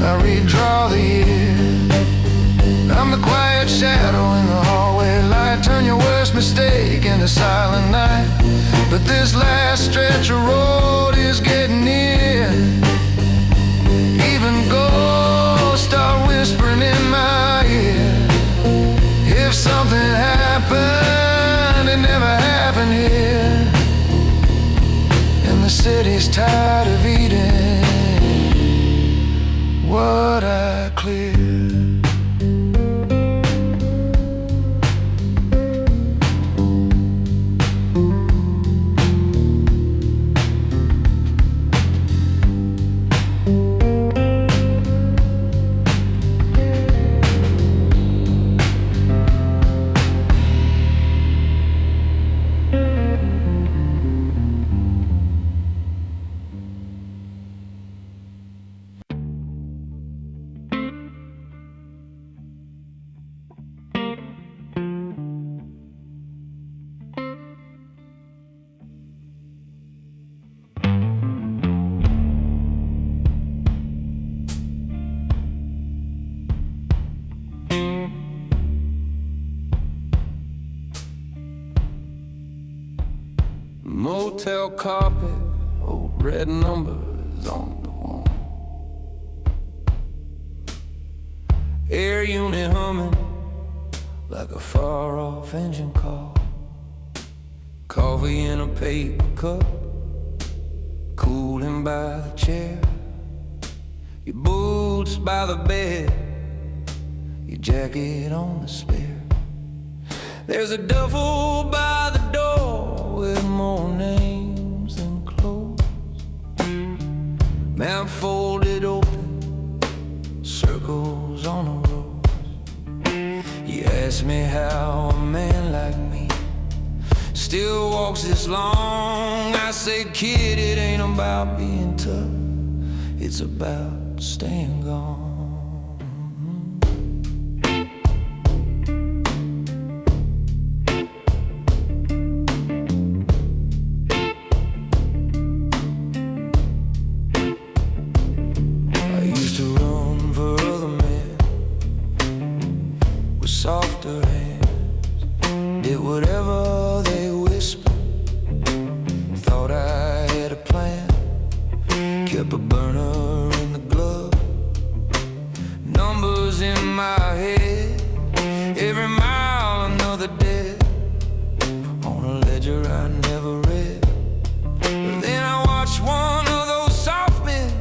Speaker 1: I redraw the year. I'm the quiet shadow in the hallway light. Turn your worst mistake into silent night. But this last stretch of road is getting near. Even ghosts start whispering in my ear. If something happened, it never happened here. And the city's tired of eating what I cleared. Motel carpet, old red numbers on the wall. Air unit humming like a far-off engine call. Coffee in a paper cup, cooling by the chair. Your boots by the bed, your jacket on the spare. There's a duffel by the door with more names than clothes. Mouth folded open, circles on a rose. You ask me how a man like me still walks this long. I say, kid, it ain't about being tough, it's about staying gone. Softer hands did whatever they whispered. Thought I had a plan, Kept a burner in the glove, numbers in my head, every mile another day, on a ledger I never read. But then I watched one of those soft men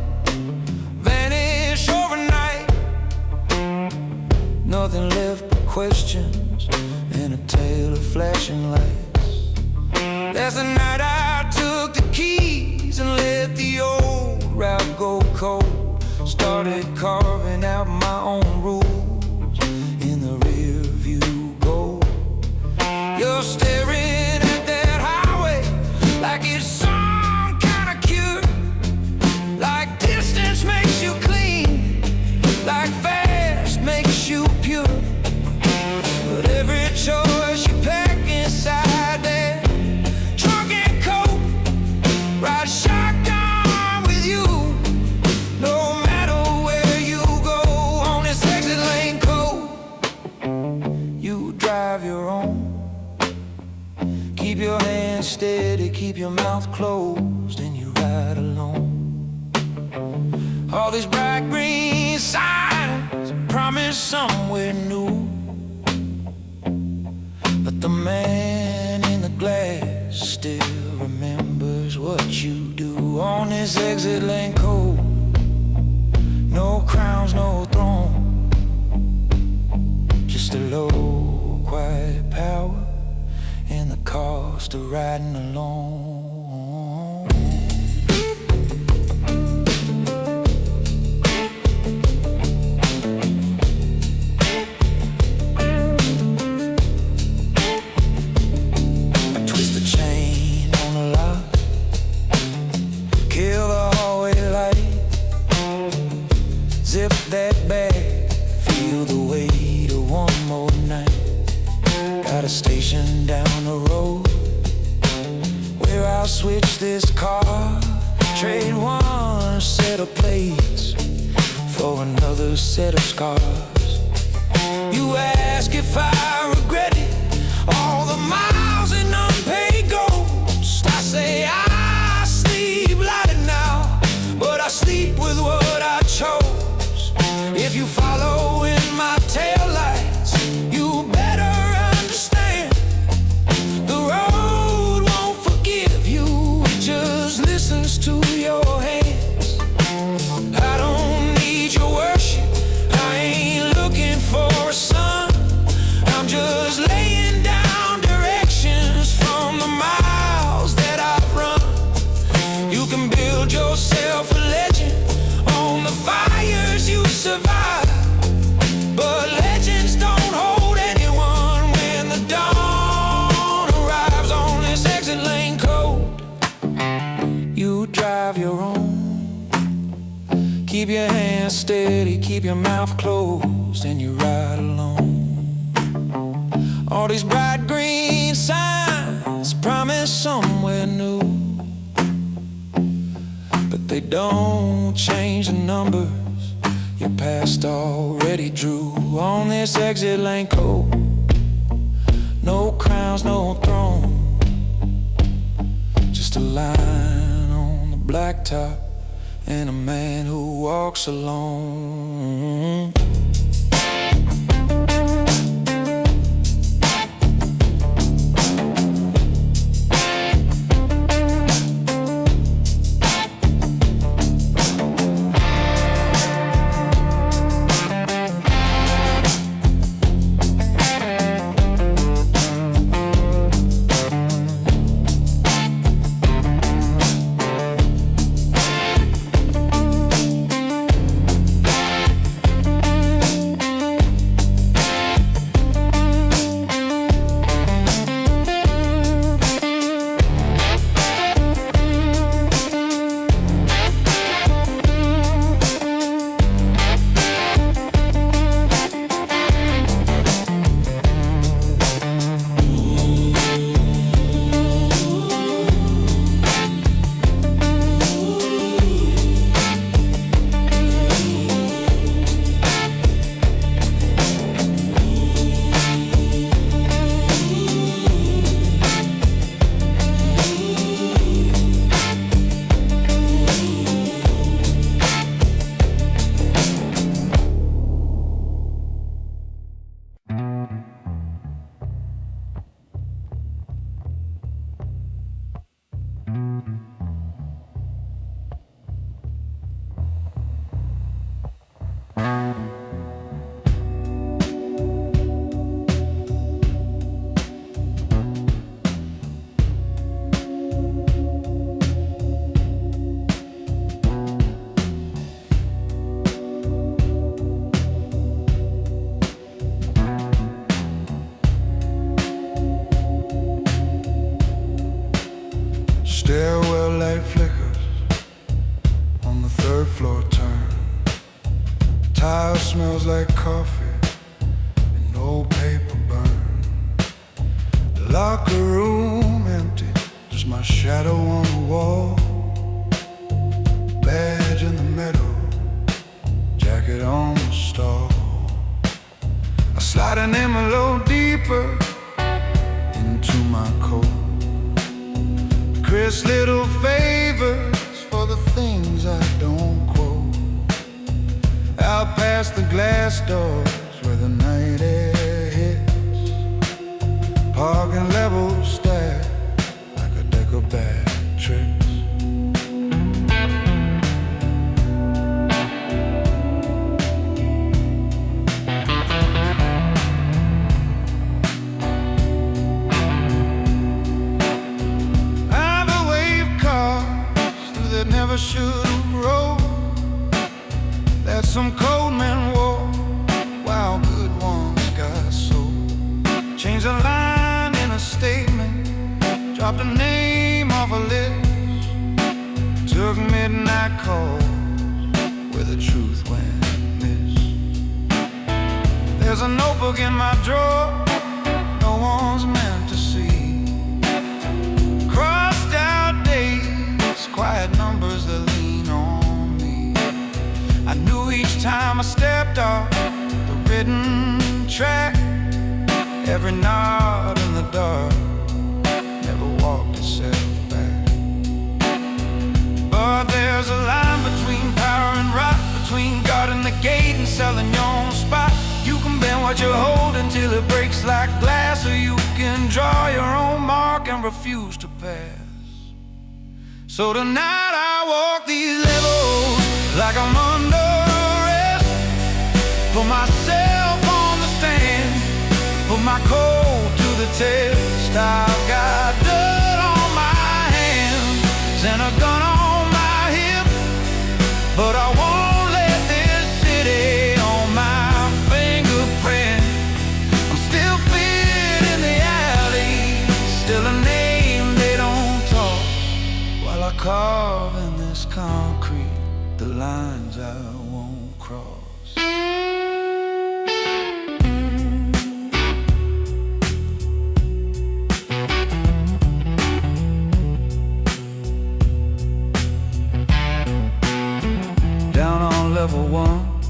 Speaker 1: vanish overnight. Nothing left but questions and a tale of flashing lights. That's the night I took the keys and let the old route go cold. Started carving out my own rules in the rear view goal. You're staring at that highway like it's some kind of cure, like distance makes you clean, like fast makes you pure. But every choice you pack inside that trunk and coat, ride shotgun with you, no matter where you go on this exit lane code. You drive your own, keep your hands steady, keep your mouth closed, and you ride alone. All these bright green signs promise somewhere new, but the man in the glass still remembers what you do on this exit lane code. No crowns, no throne, just a low, quiet power and the cost of riding alone. I twist the chain on the lock, kill the hallway light, zip that bag, feel the weight of one more night. Got a station down the road where I'll switch this car, trade one set of plates for another set of scars. You ask if I regret it, all the miles and unpaid ghosts. I say I sleep lighter now, but I sleep with what I chose. If you follow in my taillights, you better understand the road won't forgive you, it just listens to your hands. I don't need your worship, I ain't looking for a son, I'm just laying down directions from the miles that I've run. You can build yourself a legend on the fires you survive, but legends don't hold anyone when the dawn arrives on this exit lane code. You drive your own, keep your hands steady, keep your mouth closed, and you ride alone. All these bright green signs promise somewhere new, but they don't change the numbers your past already drew on this exit lane code. No crowns, no throne, just a line on the blacktop and a man who walks alone. the third floor turn. Tile smells like coffee and old paper burn. The locker room empty, just my shadow on the wall. Badge in the middle, jacket on the stall. I slide an name a little deeper into my coat. Chris little favors for the things I don't quote. Out past the glass doors where the night air hits. Parking levels stacked like a deck of bad tricks. Never should've rolled that some cold men wore while good ones got sold. Changed a line in a statement, dropped a name off a list. Took midnight calls where the truth went missed. There's a notebook in my drawer no one's meant to see. Crossed out days, quiet numbers that lean on me. I knew each time I stepped off the written track, every nod in the dark never walked itself back. But there's a line between power and rock, between guarding the gate and selling your own spot. You can bend what you're holding till it breaks like glass, or you can draw your own mark and refuse to pass. So tonight I walk these levels like I'm under arrest. Put myself on the stand, put my code to the test. I've got dirt on my hands and a gun on my hip, but I won't let this city on my fingerprint. I'm still fit in the alley, still a name they don't talk, while I carve in this concrete the lines I won't cross. Down on level 1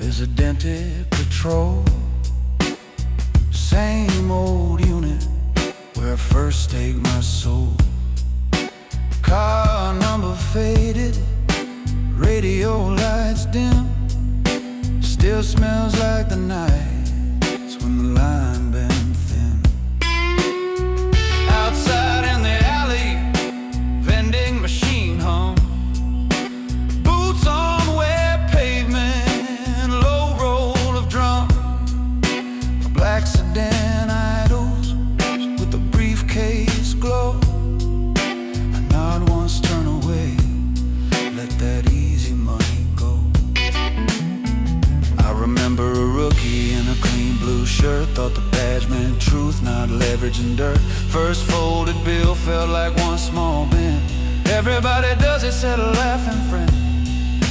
Speaker 1: is a dented patrol. Same old unit where I first staked my soul. Car number faded, radio lights dim. Still smells like the nights when the line been thin. Outside in the alley, vending machine hum. Boots on wet pavement, low roll of drum. Black sedan idles with the briefcase glow. Turn away, let that easy money go. I remember a rookie in a clean blue shirt, thought the badge meant truth, not leverage and dirt. First folded bill felt like one small bend. Everybody does it, said a laughing friend.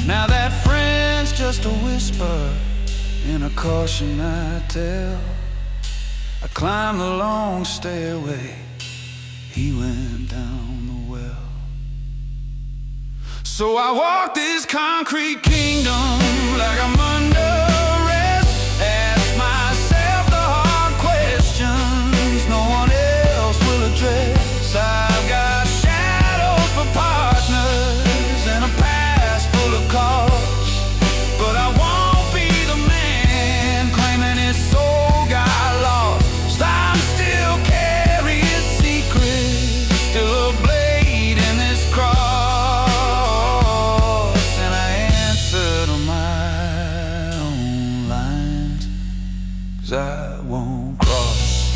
Speaker 1: Now that friend's just a whisper in a caution I tell. I climbed the long stairway, he went down the well. So I walk this concrete kingdom like I'm under arrest. Ask myself the hard questions no one else will address. I've got shadows for partners and a past full of cause, but I won't be the man claiming his soul got lost. I'm still carrying secrets, still a blade in this cross. I won't cross.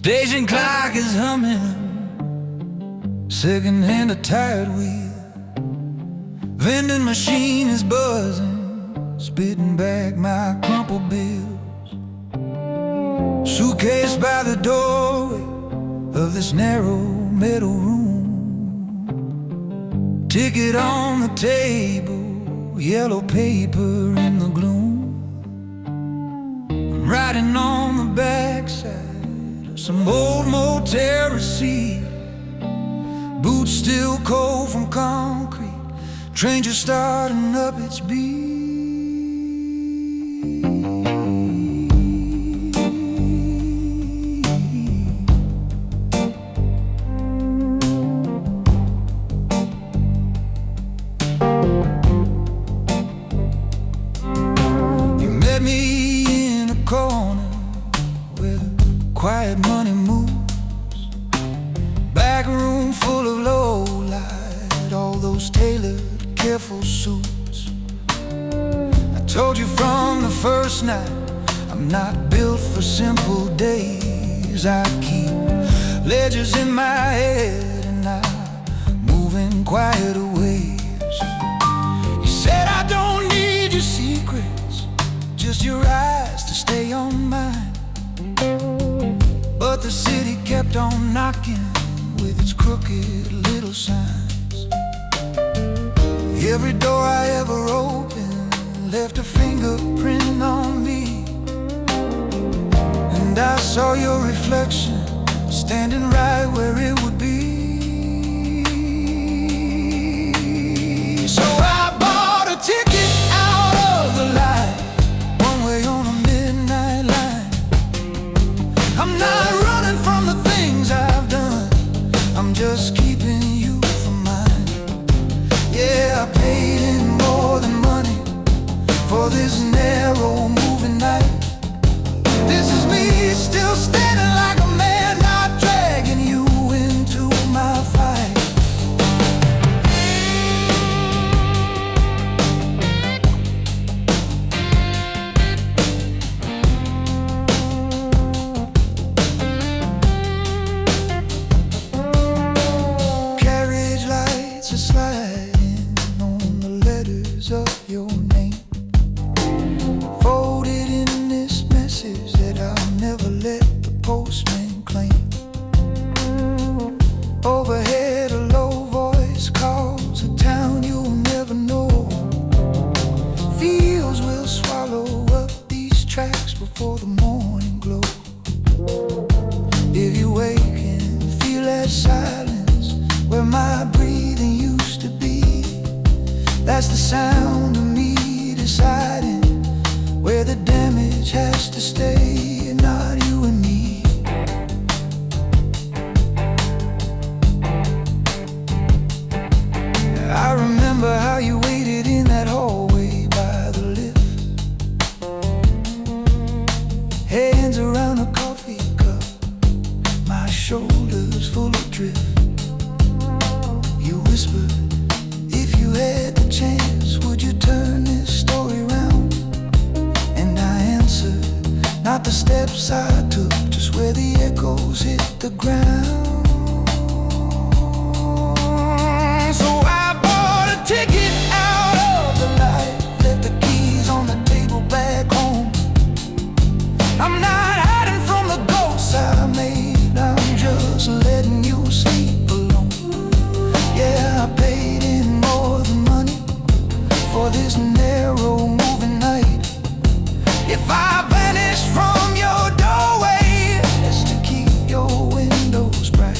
Speaker 1: Station clock is humming, second-hand a tired wheel. Vending machine is buzzing, spitting back my crumpled bills. Suitcase by the doorway of this narrow metal room. Ticket on the table, yellow paper in the gloom. I'm riding on the backside of some old motel receipt. Boots still cold from concrete, train just starting up its beat. You met me in a corner where the quiet money moves. Back room full of low light, all those tailored careful suits. I told you from the first night, I'm not built for simple days. I keep ledgers in my head and I move in quieter ways. You said I don't need your secrets, just your eyes to stay on mine. But the city kept on knocking with its crooked little signs. Every door I ever opened left a fingerprint on me, and I saw your reflection standing right where it would be. So I bought a ticket out of the light, one way on a midnight line. I'm not running from the things I've done, I'm just keeping you from mine. Yeah, I paid in more than money for this narrow moving night. This is me still standing like a man, not dragging you into my fight. Carriage lights are sliding on the letters of your name, folded in this message that I'll never let the postman claim. Overhead a low voice calls a town you'll never know. Fields will swallow up these tracks before the morning glow. If you wake and feel that silence where my breathing used to be, that's the sound of me deciding where the damage has to stay, and not you and me. I remember how you waited in that hallway by the lift, hands around a coffee cup, my shoulders full of drift. You whispered, if you had the chance, would you turn this story around? And I answered, not the steps I took, just where the echoes hit the ground. So I bought a ticket out of the light, left the keys on the table back home. I'm not hiding from the ghosts I made, I'm just letting you sleep alone. Yeah, I paid in more than money for this narrow moving night. If I vanish from your doorway, it's to keep your windows bright.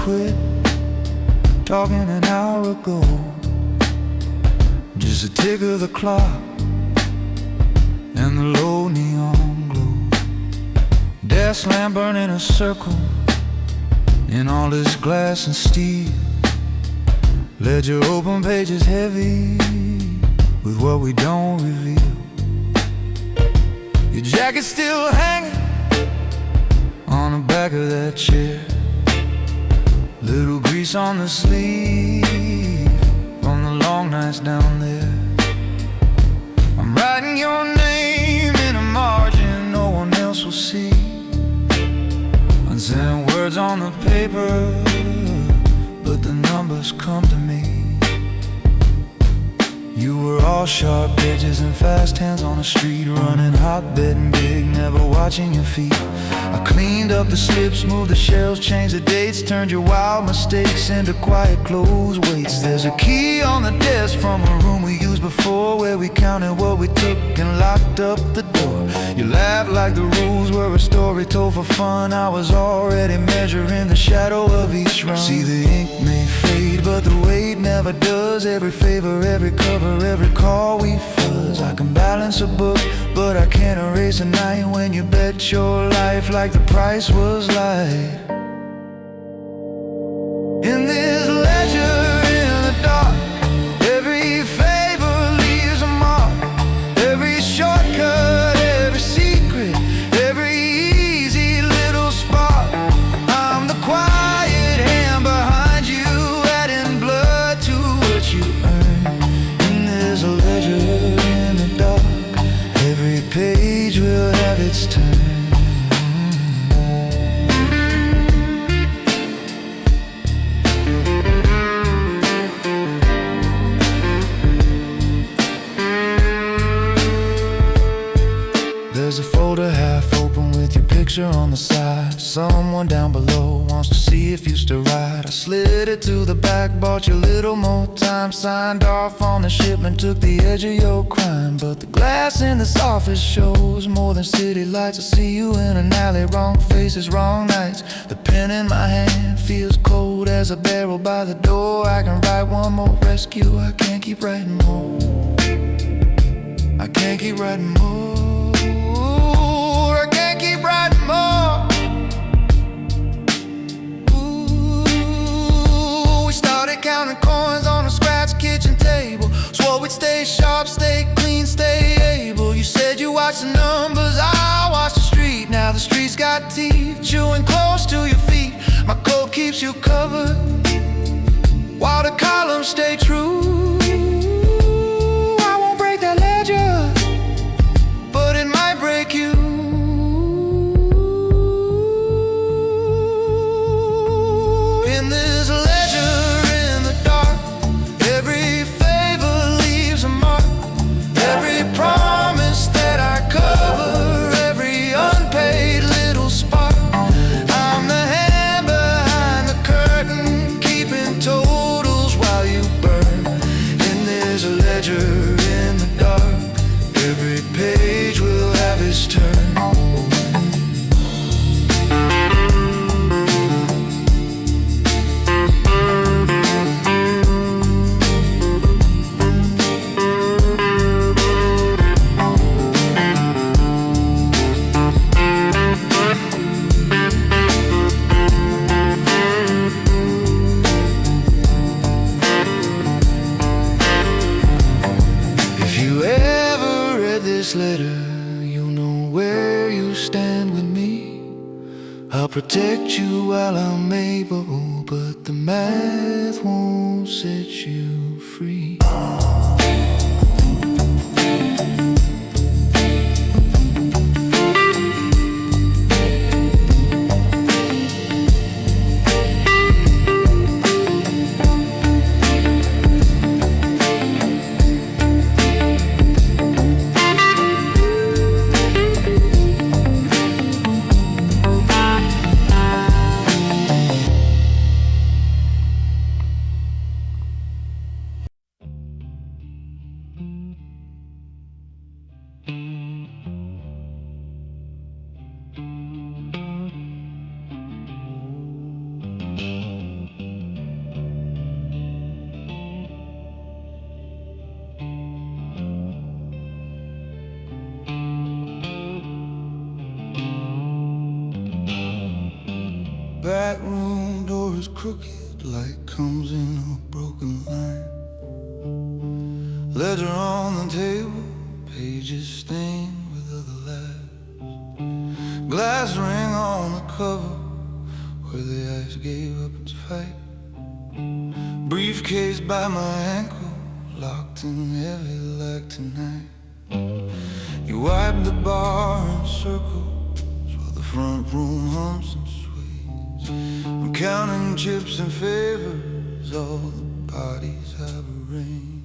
Speaker 1: quit talking an hour ago. Just a tick of the clock and the low neon glow. Desk lamp burning a circle in all this glass and steel. Ledger open, pages heavy with what we don't reveal. Your jacket's still hanging on the back of that chair. Little grease on the sleeve from the long nights down there. I'm writing your name in a margin no one else will see. Unsent words on the paper, but the numbers come to me. You were all sharp edges and fast hands on the street, running hot, betting big, never watching your feet. I cleaned up the slips, moved the shelves, changed the dates, turned your wild mistakes into quiet closed weights. There's a key on the desk from a room we used before, where we counted what we took and locked up the door. You laughed like the rules were a story told for fun. I was already measuring the shadow of each run. See, the ink may fade, but the weight never does. Every favor, every cover, every call we fuzz. I can balance a book, but I can't erase a night when you bet your life like the price was light. In this ledger in the dark, every favor leaves a mark. Every shortcut, every secret, every easy little spark. I'm the quiet hand behind you, adding blood to what you earn. And there's a ledger in the dark, every page will have its turn. There's a folder half open with your picture on the side. Someone down below wants to see if you still ride. I slid it to the back, bought you a little more time. Signed off on the shipment, took the edge of your crime. But the glass in this office shows more than city lights. I see you in an alley, wrong faces, wrong nights. The pen in my hand feels cold as a barrel by the door. I can write one more rescue, I can't keep writing more. I can't keep writing more. I can't keep writing more. Ooh, we started counting coins on a scratch kitchen table. Swore we'd stay sharp, stay clean, stay able. You said you watched the numbers, I watched the street. Now the street's got teeth, chewing close to your feet. My coat keeps you covered, while the columns stay true. I won't break that ledger, but it might break you. In this ledger in the dark, every favor leaves a mark. Every promise that I cover, every unpaid little spark. I'm the hand behind the curtain, keeping totals while you burn. And there's a ledger in the dark, every page will have its turn. If you ever read this letter, you'll know where you stand with me. I'll protect you while I'm able, but the math won't set you free. back room door is crooked, light comes in a broken line. Ledger on the table, pages stained with other lives. Glass ring on the cover, where the ice gave up its fight. Briefcase by my ankle, locked in heavy like tonight. You wipe the bar in circles while the front room hums and sways. I'm counting chips and favors, all the parties have arranged.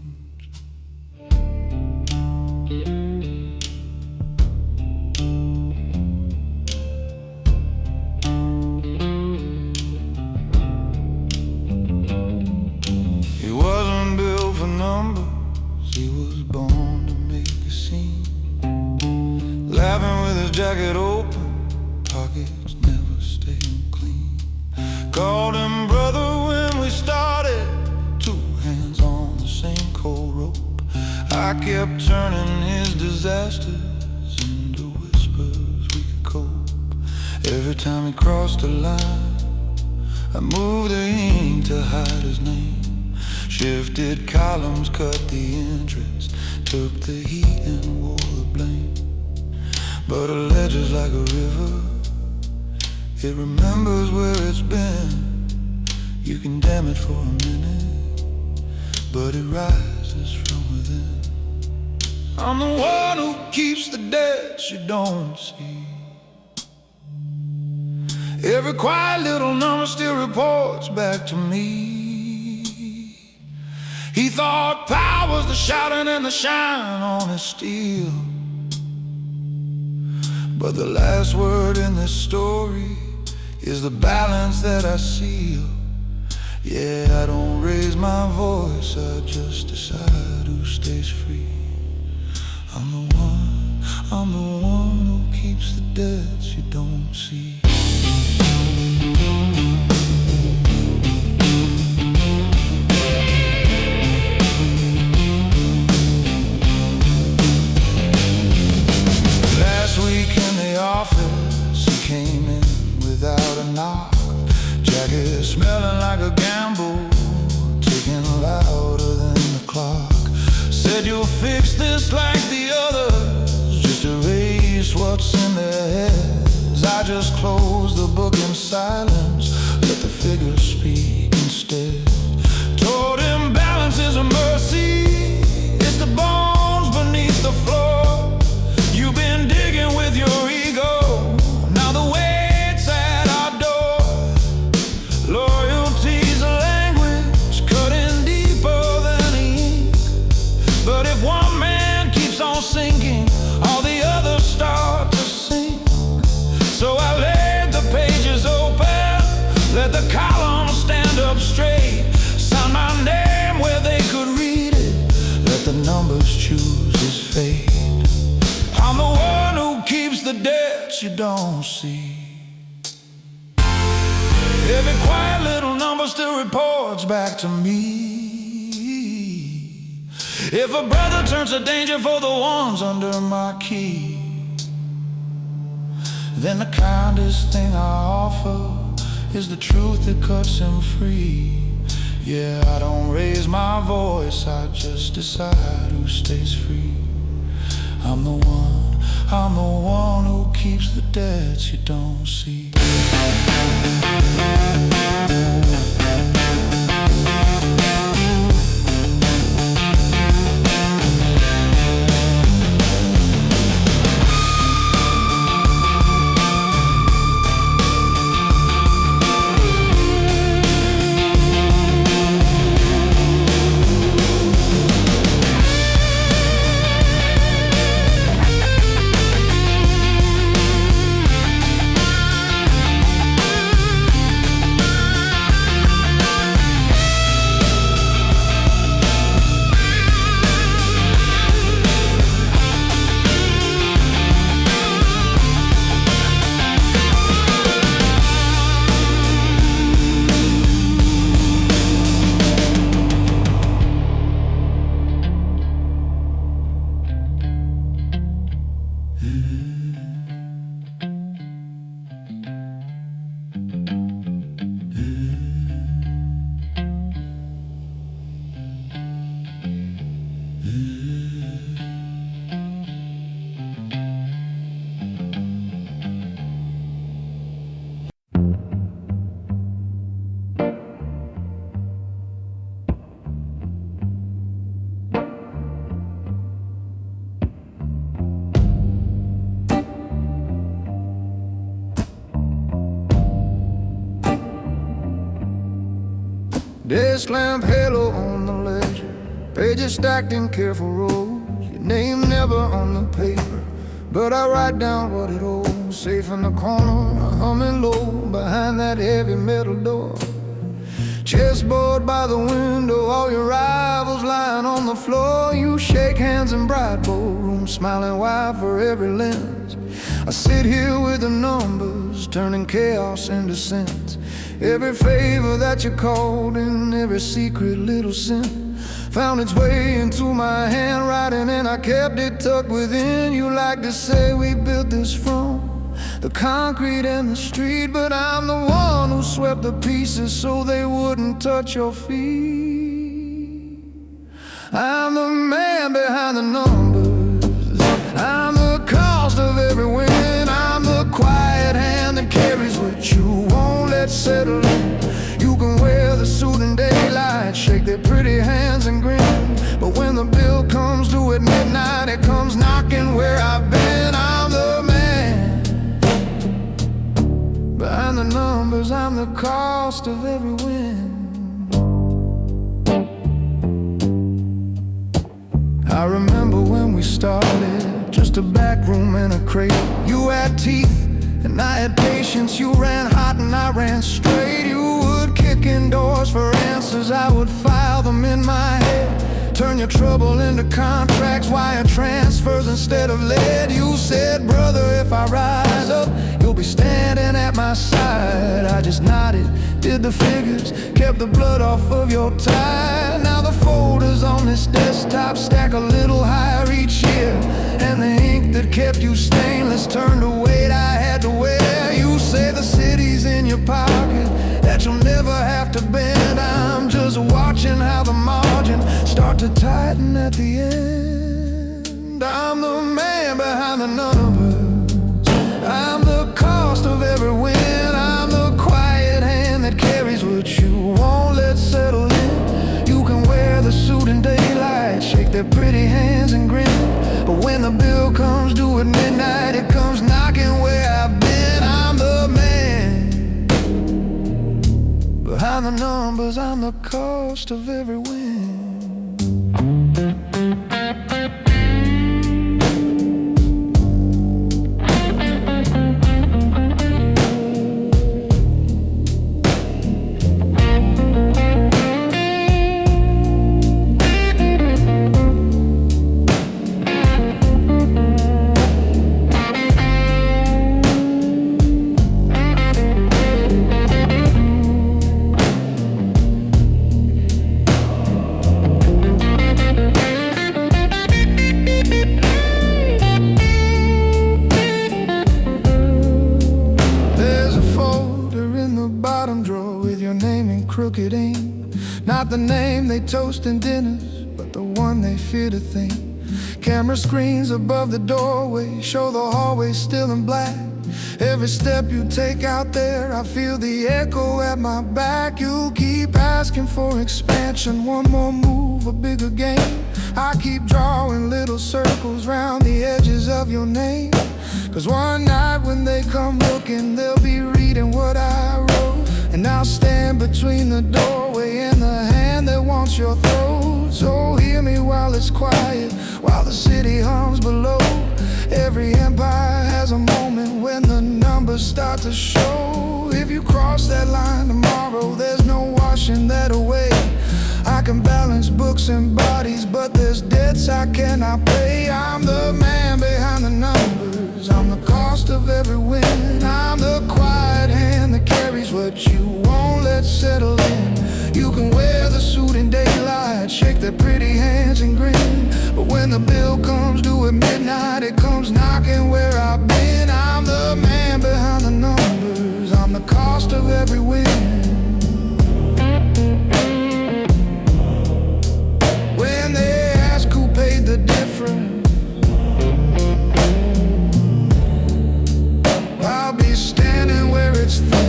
Speaker 1: He wasn't built for numbers, he was born to make a scene. Laughing with his jacket open, pockets never staying clean. Called him brother when we started, two hands on the same cold rope. I kept turning his disasters into whispers we could cope. Every time he crossed the line, I moved the ink to hide his name. Shifted columns, cut the interest, took the heat and wore the blame. But a ledger's like a river, it remembers where it's been. You can dam it for a minute, but it rises from within. I'm the one who keeps the debts you don't see. Every quiet little number still reports back to me. He thought power was the shouting and the shine on his steel. But the last word in this story is the balance that I seal. Yeah, I don't raise my voice, I just decide who stays free. I'm the one who keeps the debts you don't see. Office, he came in without a knock. Jacket smelling like a gamble, ticking louder than the clock. Said you'll fix this like the others, just erase what's in their heads. I just closed the book in silence, let the figures speak instead. Told him balance is a mercy, it's the bones beneath the floor. You've been digging with your ego, now the weight's at our door. Loyalty's a language cutting deeper than ink. But if one man keeps on sinking, all the others start to sink. So I laid the pages open, let the columns stand up straight. Sign my name where they could read it, let the numbers choose his fate. I'm the one who keeps the debts you don't see. Every quiet little number still reports back to me. If a brother turns to danger for the ones under my key, then the kindest thing I offer is the truth that cuts him free. Yeah, I don't raise my voice, I just decide who stays free. I'm the one who keeps the debts you don't see. Desk lamp halo on the ledger, pages stacked in careful rows. Your name never on the paper, but I write down what it holds. Safe in the corner, humming low behind that heavy metal door. Chessboard by the window, all your rivals lying on the floor. You shake hands in bright ballroom, smiling wide for every lens. I sit here with the numbers, turning chaos into sense. Every favor that you called in, every secret little sin, found its way into my handwriting, and I kept it tucked within. You like to say we built this from the concrete and the street, but I'm the one who swept the pieces so they wouldn't touch your feet. I'm the man behind the numbers, I'm the cost of every win. I'm the quiet hand that carries what you won't let settle in. You can wear the suit in daylight, shake their pretty hands and grin, but when the bill comes due at midnight, it comes knocking where I've been. I'm the man behind the numbers, I'm the cost of every win. I remember when we started, just a back room and a crate. You had teeth and I had patience. You ran hot and I ran straight. You would kick in doors for answers, I would file them in my head. Turn your trouble into contracts, wire transfers instead of lead. You said, brother, if I rise up, you'll be standing at my side. I just nodded, did the figures, kept the blood off of your tie. Now the folders on this desktop stack a little higher each year, and the ink that kept you stainless turned to weight I had to wear. You say the city's in your pocket, that you'll never have to bend. I'm just watching how the margin start to tighten at the end. I'm the man behind the numbers, I'm the cost of every win. I'm the quiet hand that carries what you won't let settle in. You can wear the suit in daylight, shake their pretty hands and grin, but when the bill comes due at midnight, it comes knocking where I've been. I'm the man behind the numbers, I'm the cost of every win. Crooked aim, not the name they toast in dinners, but the one they fear to think. Camera screens above the doorway show the hallway still in black. Every step you take out there, I feel the echo at my back. You keep asking for expansion, one more move, a bigger game. I keep drawing little circles round the edges of your name, 'cause one night when they come looking, they'll be reading what I wrote. And I'll stand between the doorway and the hand that wants your throat. So hear me while it's quiet, while the city hums below. Every empire has a moment when the numbers start to show. If you cross that line tomorrow, there's no washing that away. I can balance books and bodies, but there's debts I cannot pay. I'm the man behind the numbers, I'm the cost of every win. I'm the quiet hand that carries what you won't let settle in. You can wear the suit in daylight, shake their pretty hands and grin, but when the bill comes due at midnight, it comes knocking where I've been. I'm the man behind the numbers, I'm the cost of every win. When they ask who paid the difference, I'll be standing where it's thin.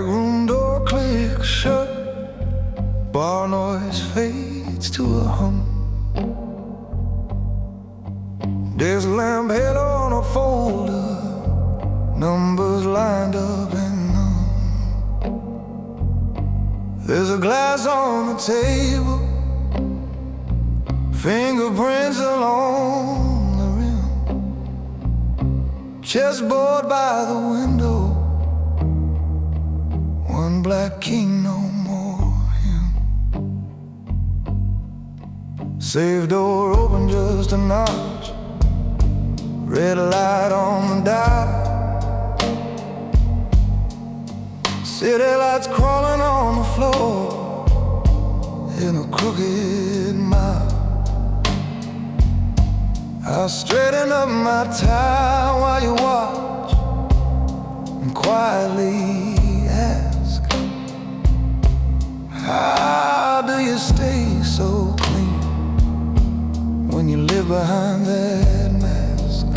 Speaker 1: room door clicks shut, bar noise fades to a hum. There's a lamp head on a folder, numbers lined up and numb. There's a glass on the table, fingerprints along the rim. Chessboard by the window, one black king, no more him. Safe door open just a notch, red light on the dial. City lights crawling on the floor in a crooked mile. I straighten up my tie while you watch and quietly ask, how do you stay so clean when you live behind that mask?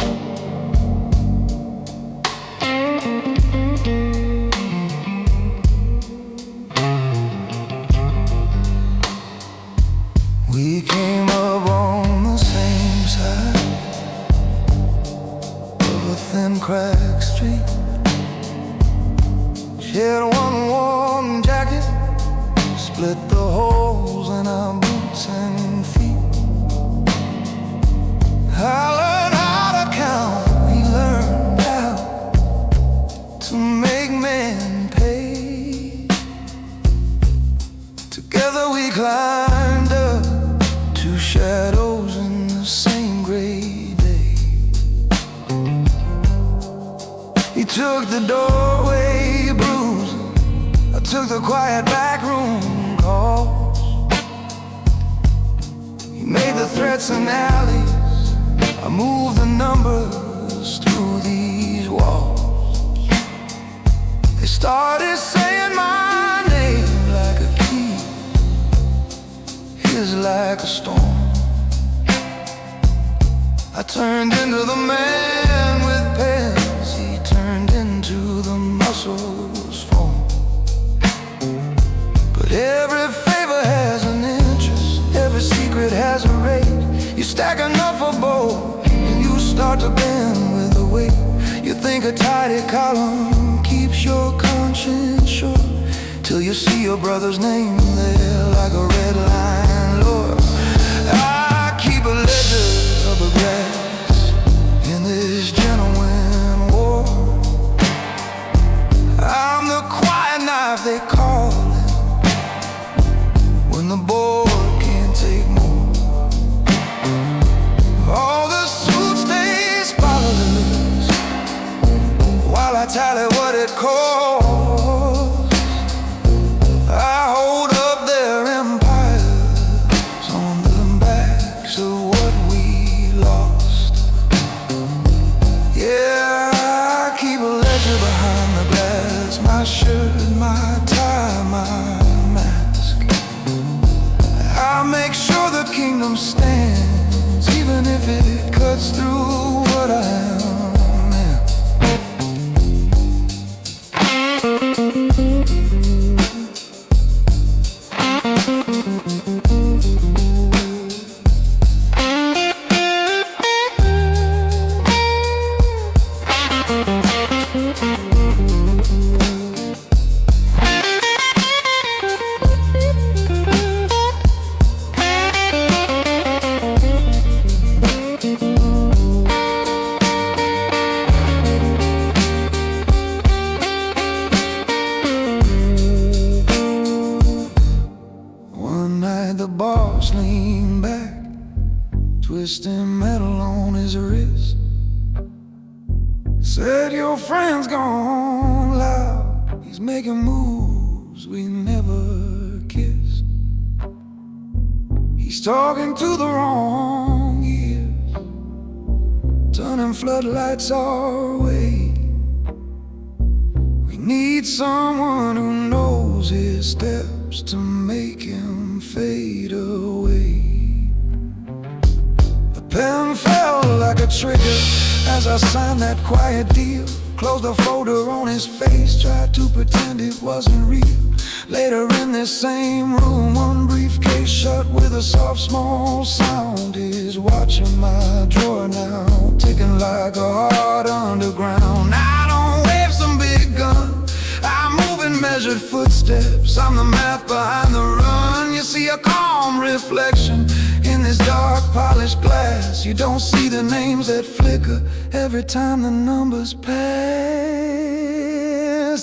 Speaker 1: We came up on the same side of a thin cracked street. Shared one warm jacket, split the holes in our boots and feet. I learned how to count, we learned how to make men pay. Together we climbed up two shadows in the same gray day. He took the doorway bruise, I took the quiet back room calls. He made the threats and alleys, I moved the numbers through these walls. They started saying my name like a key, his like a storm. I turned into the man with pens, he turned into the muscles form. But every favor has an interest, every secret has a rate. You stack enough for both, and you start to bend with the weight. You think a tidy column keeps your conscience short, till you see your brother's name there like a red line, Lord. I keep a ledger of a grass in this genuine war. I'm the quiet knife they call it when the board can't take more. All the suits stay spotless while I tally what it costs. I hold up their empires on the backs of what we lost. Yeah, I keep a ledger behind the glass, my shirt, my tie, my mask. I make sure the kingdom stands, even if it cuts through what I am. The boss leaned back, twisting metal on his wrist. Said, your friend's gone loud, he's making moves we never kissed. He's talking to the wrong ears, turning floodlights our way. We need someone who knows his steps to make him fade away. The pen fell like a trigger as I signed that quiet deal. Closed the folder on his face, tried to pretend it wasn't real. Later in this same room, one briefcase shut with a soft small sound. He's watching my drawer now, ticking like a heart underground. I don't wave some big gun, I move in measured footsteps. I'm the math behind the run. You see a calm reflection in this dark polished glass. You don't see the names that flicker every time the numbers pass.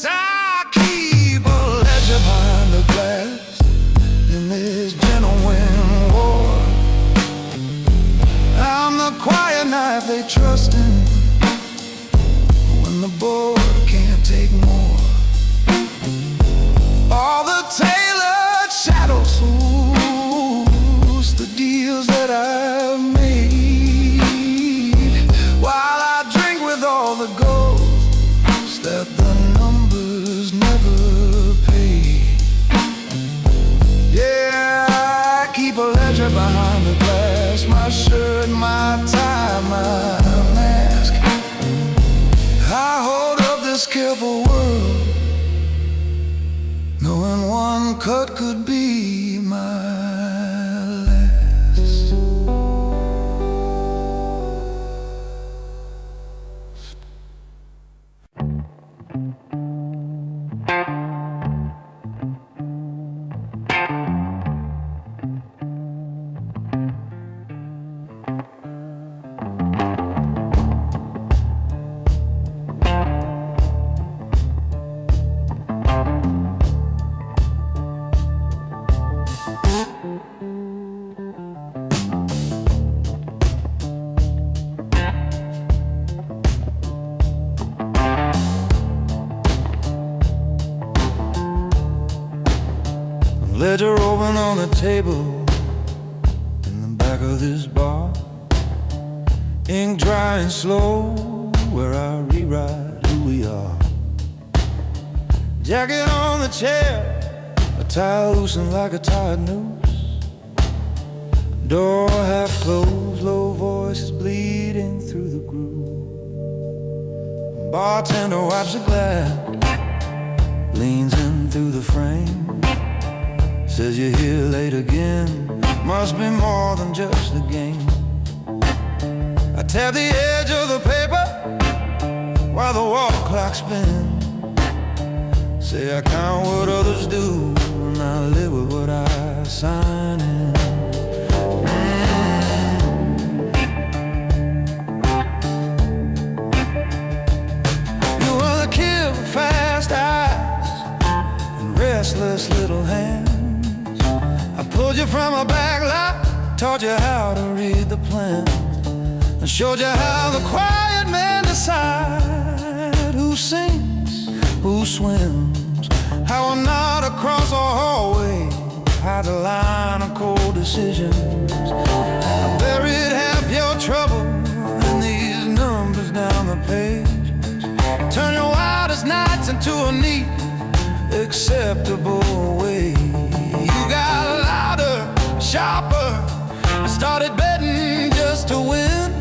Speaker 1: I keep a ledger behind the glass in this genuine war. I'm the quiet knife they trust in when the board can't take more. All the tailored shadow suits, the deals that I've made, while I drink with all the ghosts that the numbers never pay. Yeah, I keep a ledger behind the glass, my shirt, my tie, my mask. I hold up this careful world, knowing one cut could be my last. Ledger open on the table in the back of this bar. Ink drying slow where I rewrite who we are. Jacket on the chair, a tie loosened like a tired noose. Door half closed, low voices bleeding through the groove. Bartender wipes the glass, leans in through the frame. Says you're here late again, must be more than just a game. I tap the edge of the paper while the wall clock spins. Say I count what others do and I live with what I sign in. You are the kid with fast eyes and restless little hands. I pulled you from a back lot, taught you how to read the plans, and showed you how the quiet men decide who sings, who swims, how a knot across a hallway, how to line of cold decisions. I buried half your trouble in these numbers down the page. Turn your wildest nights into a neat, acceptable way. You got louder, sharper, I started betting just to win,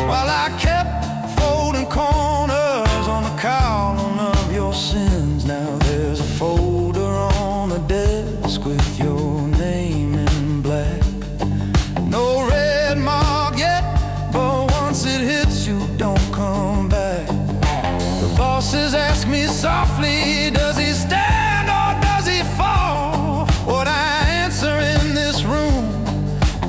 Speaker 1: while I kept folding corners on the column of your sins. Now there's a folder on the desk with your name in black. No red mark yet, but once it hits you, don't come back. The bosses ask me softly, does he stand or does he fall? What I answer in this room,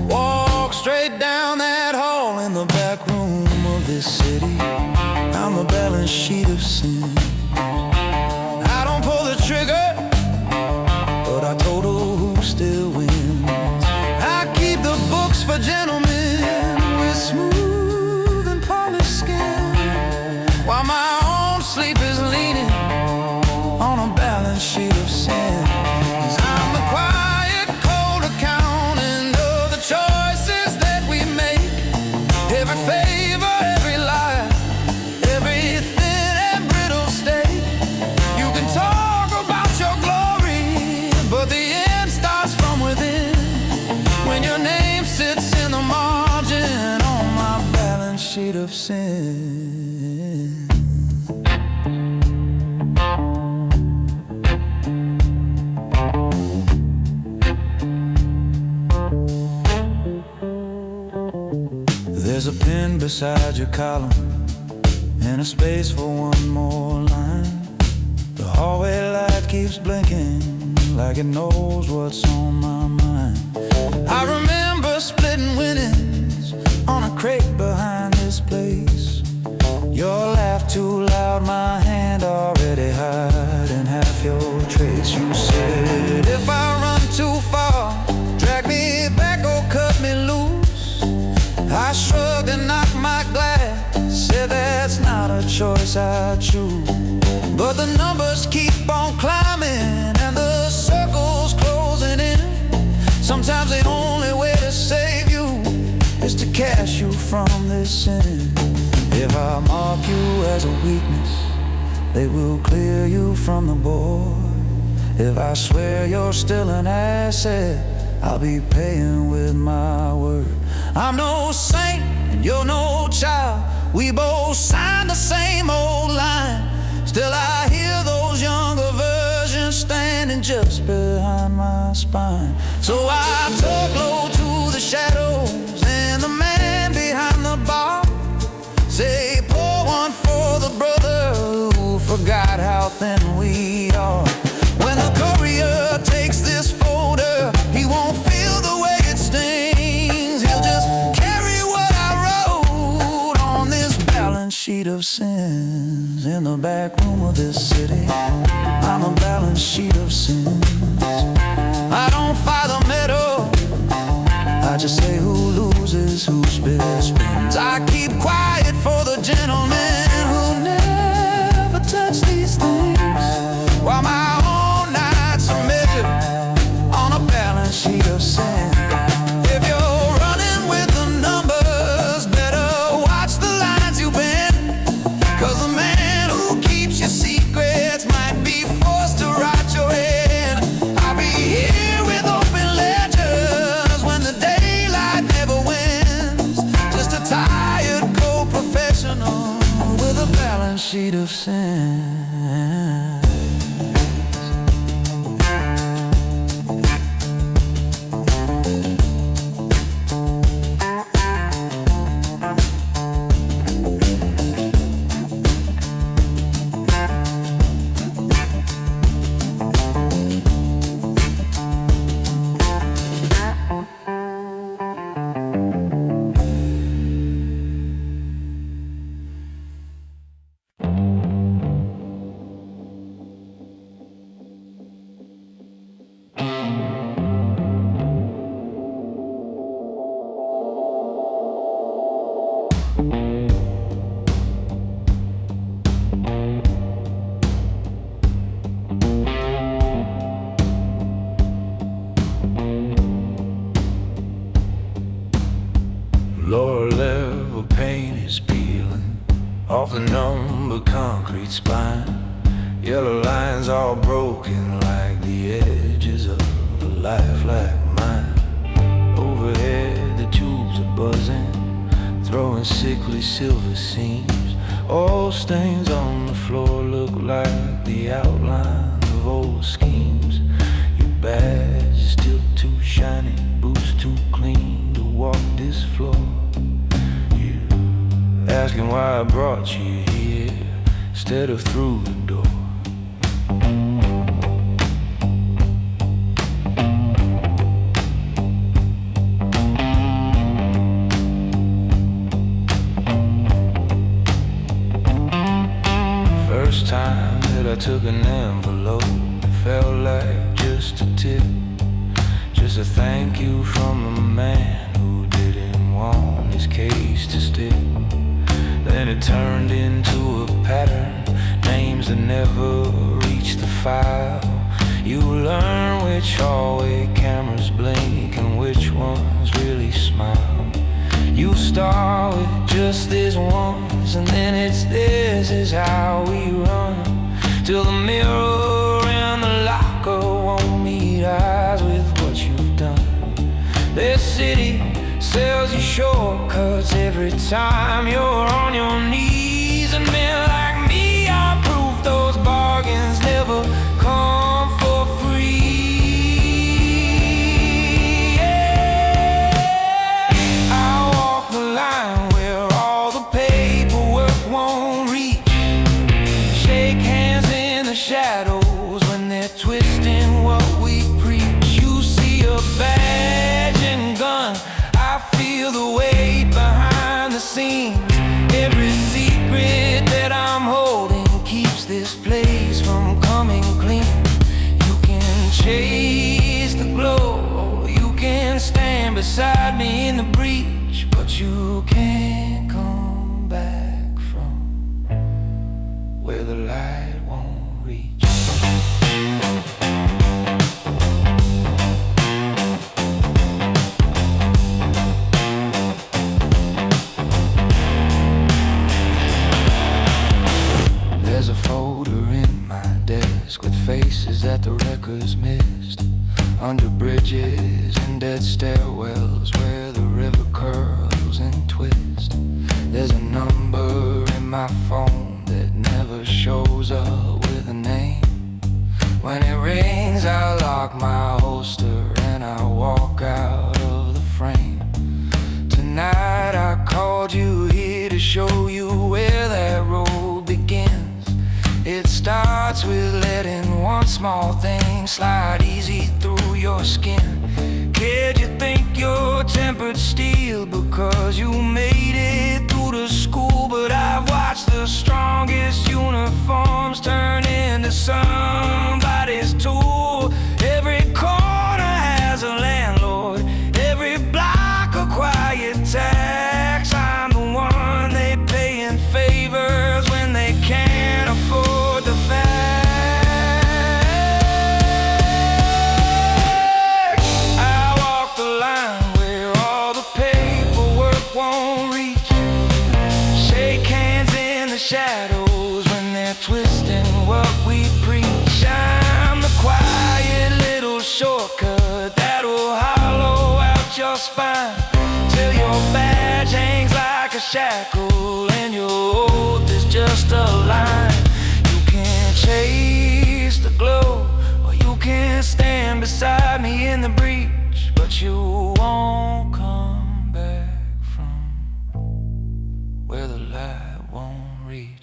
Speaker 1: walk straight down that hall. In the back room of this city, I'm the balance sheet of sin. I don't pull the trigger, but I total who still wins. I keep the books for gentlemen with smooth and polished skin, while my own sleep is leaning on a balance sheet of sin. 'Cause I'm the quiet, cold accountant of the choices that we make. Every favor, every lie, every thin and brittle state. You can talk about your glory, but the end starts from within. beside your column, and a space for one more line. The hallway light keeps blinking like it knows what's on my mind. I remember splitting winnings on a crate behind this place. Your laugh too loud, my hand already hiding half your trace. You said if I run too far, drag me back or cut me loose. I shrugged and knocked my glass, said that's not a choice I choose. But the numbers keep on climbing and the circle's closing in. Sometimes the only way to save you is to cast you from this sin. If I mark you as a weakness, they will clear you from the board. If I swear you're still an asset, I'll be paying with my word. I'm no saint and you're no child. We both signed the same old line. Still I hear those younger versions standing just behind my spine. So I talk low to the shadows and the man behind the bar. Say pour one for the brother who forgot how thin we are. When the courier takes this folder, he won't feel the way it stings. He'll just carry what I wrote on this balance sheet of sins. In the back room of this city, I'm a balance sheet of sins. I don't fight the middle, I just say who loses, who spins. I keep quiet for the gentlemen who never touch these things, while my own nights are measured on a balance sheet of sin. If you're running with the numbers, better watch the lines you bend, 'cause the man who keeps your secrets might be forced to write your head. I'll be here with open ledgers when the daylight never wins. Just a tired cold professional with a balance sheet of sin. Lower level paint is peeling off the number concrete spine. Yellow lines all broken like the edges of a life like mine. Overhead the tubes are buzzing, throwing sickly silver seams. All stains on the floor look like the outline of old schemes. Your badge is still too shiny, boots too clean to walk this floor. Asking why I brought you here instead of through the door. First time that I took an envelope, it felt like just a tip, just a thank you from a man who didn't want his case to stick. Then it turned into a pattern, names that never reach the file. You learn which hallway cameras blink and which ones really smile. You start with just this once, and then it's this is how we run, till the mirror and the locker won't meet eyes with what you've done. This city sells you shortcuts every time you're on your knees, and men like me, I prove those bargains never come for free. Yeah. I walk the line where all chase the glow, you can stand beside me in the breach, but you can't come back from where the light won't reach. There's a folder in my desk with faces that the records missed, under bridges and dead stairwells where the river curls and twists. There's a number in my phone that never shows up with a name. When it rings, I lock my holster and I walk out of the frame. Tonight I called you here to show you where that road begins. It starts with letting one small thing slide easy through your skin. Kid, you think you're tempered steel because you made it through the school, but I've watched the strongest uniforms turn into somebody's tool. Every corner has a landlord, every block a quiet tax. I'm the one they pay in favors when they can't afford the facts. I walk the line where all the paperwork won't reach. Shake hands in the shadows when they're twisting what we preach. I'm the quiet little shortcut that'll hollow out your spine till your badge hangs like a shackle and your oath is just a line. You can't chase the glow, or you can stand beside me in the breach, but you won't come back from where the light won't reach.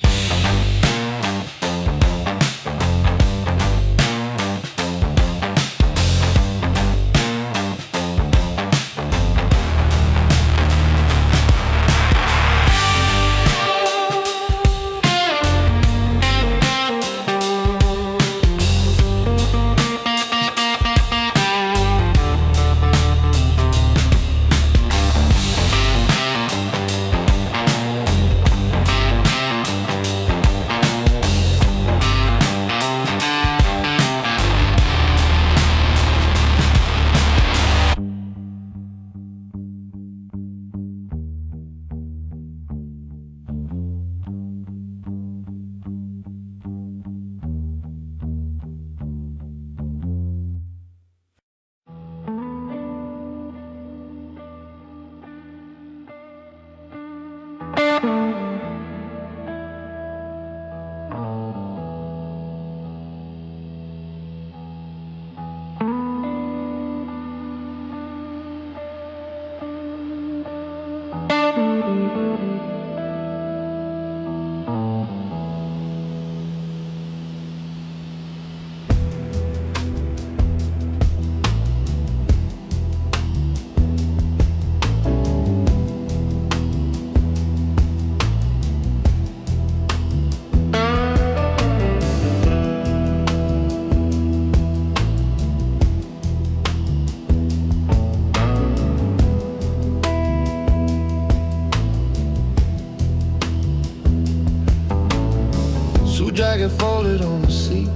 Speaker 1: Jacket folded on the seat,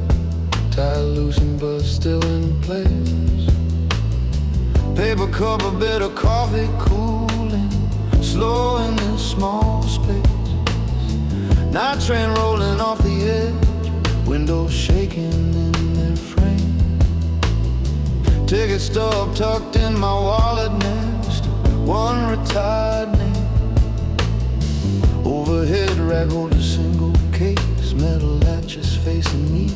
Speaker 1: tied loose but still in place. Paper cup, a bit of coffee cooling, slow in this small space. Night train rolling off the edge, windows shaking in their frame. Ticket stub tucked in my wallet next to one retired name. Overhead rack holds a single case, metal latches facing me.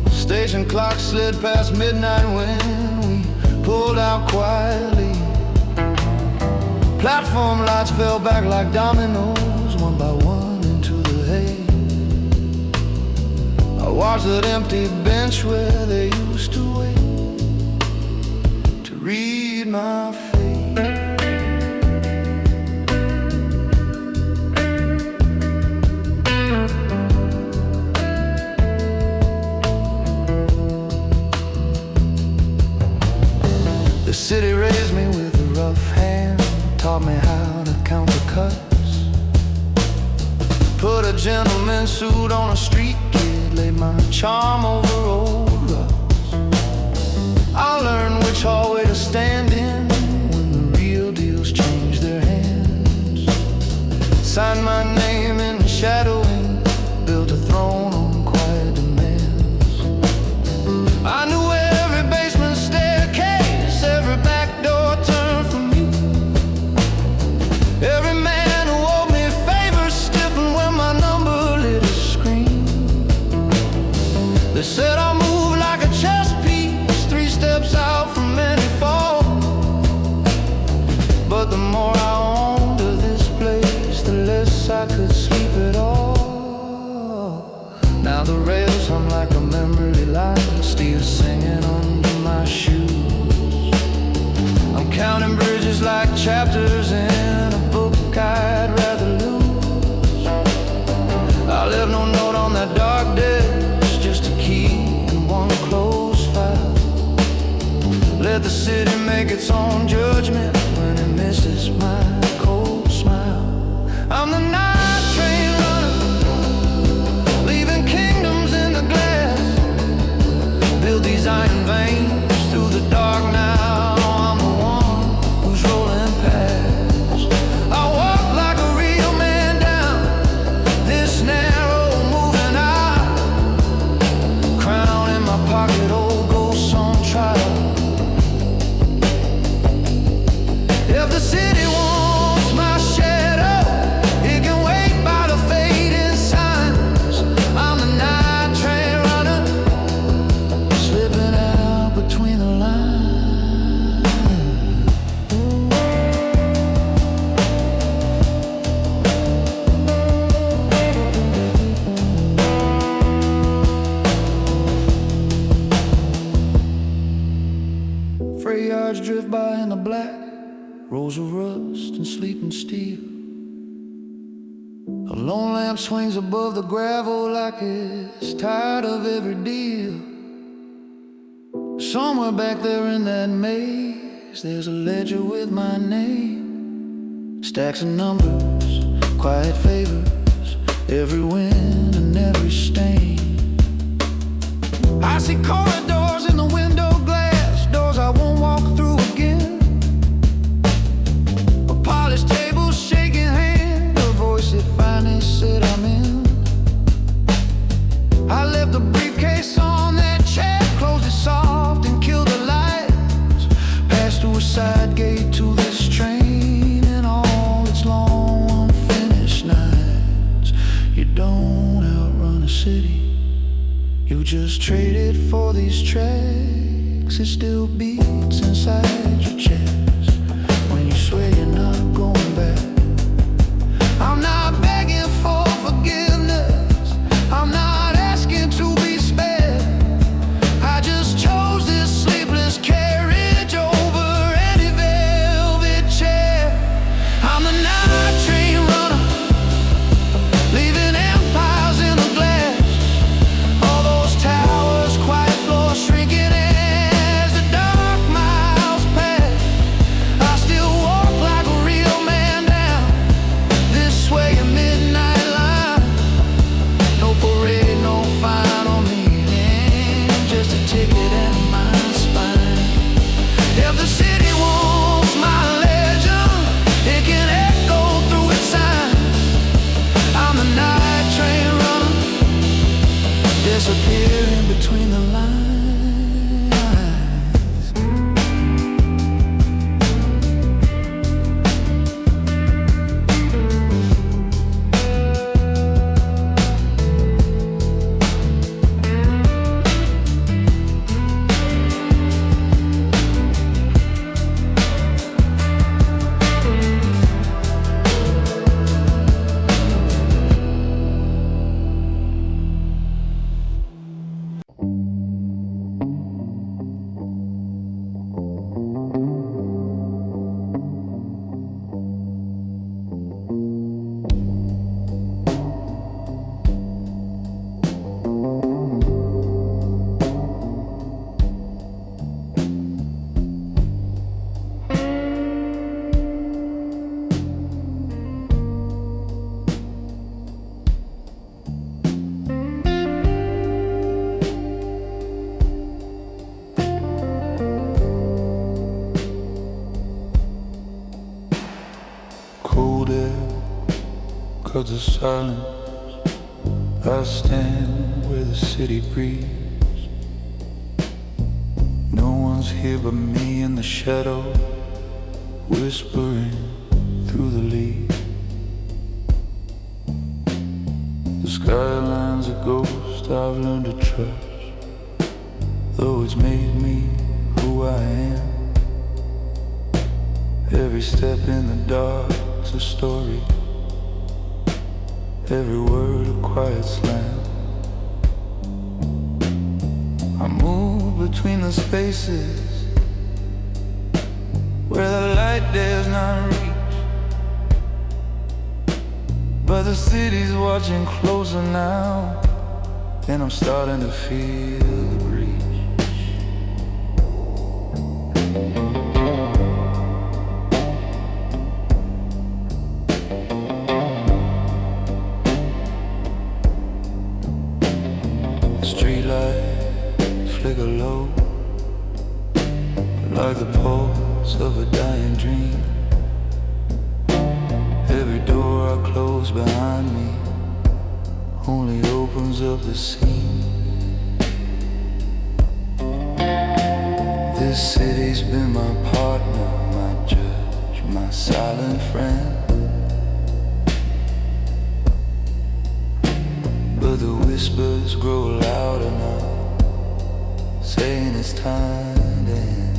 Speaker 1: Station clock slid past midnight when we pulled out quietly. Platform lights fell back like dominoes, one by one into the hay. I watched that empty bench where they used to wait to read my fate. The city raised me with a rough hand, taught me how to count the cuts. Put a gentleman's suit on a street kid, laid my charm over old ruts. I learned which hallway to stand in when the real deals change their hands. Signed my name in the shadowing, built a throne on quiet demands. I knew every basement staircase, every back door turned from you. Every man who owed me favors stiffened when my number lit a screen. They said I moved like a chess piece, 3 steps out from any fall. But the more I owned of this place, the less I could sleep at all. Now the rails hum like a memory line, still singing under my shoes. I'm counting bridges like chapters in a book I'd rather lose. I left no note on that dark desk, just a key and one closed file. Let the city make its own judgment when it misses my cold smile. I'm the night train runner, leaving kingdoms in the glass. Build these iron veins through the dark now. I'm the one who's rolling past. I walk like a real man down this narrow moving aisle. Crown in my pocket, old ghosts on trial. If the city wants my shadow, it can wait by the fading signs. I'm the night train runner, slipping out between the lines. Freight yards drift by in the black, rows of rust and sleeping steel. A lone lamp swings above the gravel like it's tired of every deal. Somewhere back there in that maze, there's a ledger with my name. Stacks of numbers, quiet favors, every win and every stain. I see corridors in the window glass, doors I won't walk through again. Polished tables, shaking hand, a voice that finally said I'm in. I left the briefcase on that chair, closed it soft and killed the lights. Passed through a side gate to this train and all its long unfinished nights. You don't outrun a city, you just trade it for these tracks. It still beats inside your chest when you swear you're not going back. I'm not begging for forgiveness, I'm not asking to be spared. I just chose this sleepless carriage over any velvet chair. I'm the night train runner, leaving empires in the glass. All those towers, quiet floors shrinking as the dark miles pass. I still walk like a real man down this way at midnight line. No parade, no final meeting, just a ticket and my spine. If the city wants my legend, it can echo through its signs. I'm the night train runner, disappearing between the lines. because of silence. I stand where the city breathes. No one's here but me in the shadow, whispering through the leaves. The skyline's a ghost I've learned to trust, though it's made me who I am. Every step in the dark's a story, every word a quiet slam. I move between the spaces where the light dares not reach, but the city's watching closer now, and I'm starting to feel the breeze. Streetlights flicker low, like the pulse of a dying dream. Every door I close behind me only opens up the seam. This city's been my partner, my judge, my silent friend. But the whispers grow louder now, saying it's time to end.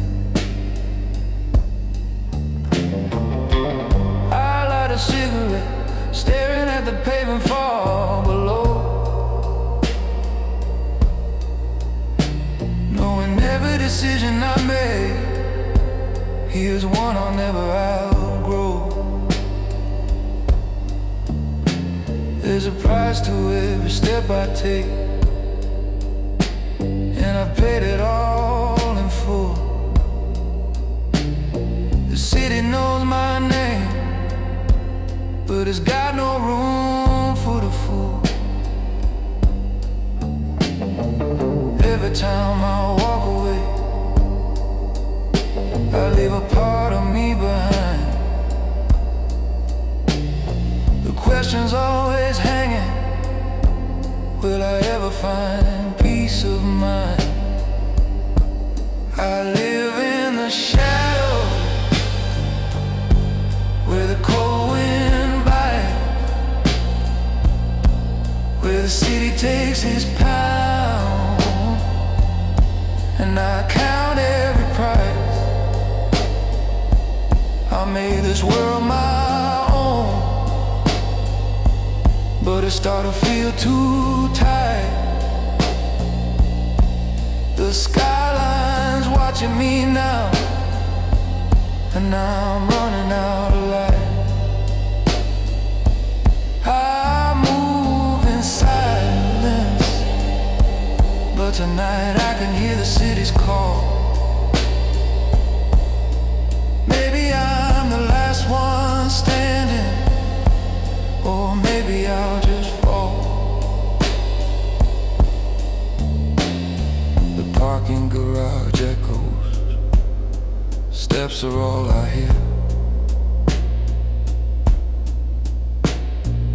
Speaker 1: I light a cigarette, staring at the pavement far below, knowing every decision I made, here's one I'll never outgrow. There's a price to every step I take, and I've paid it all in full. The city knows my name, but it's got no room for the fool. Every time I walk away, I leave a part of me behind. The question's always hanging, will I ever find peace of mind? I live in the shadow, where the cold wind bites, where the city takes its pound, and I count every price. I made this world my own, but it started to feel too tight. The skyline's watching me now, and now I'm running out of light. I move in silence, but tonight I can hear the city's call. Maybe I'm the last one standing, or maybe I'll just fall. The parking garage echoes, steps are all I hear.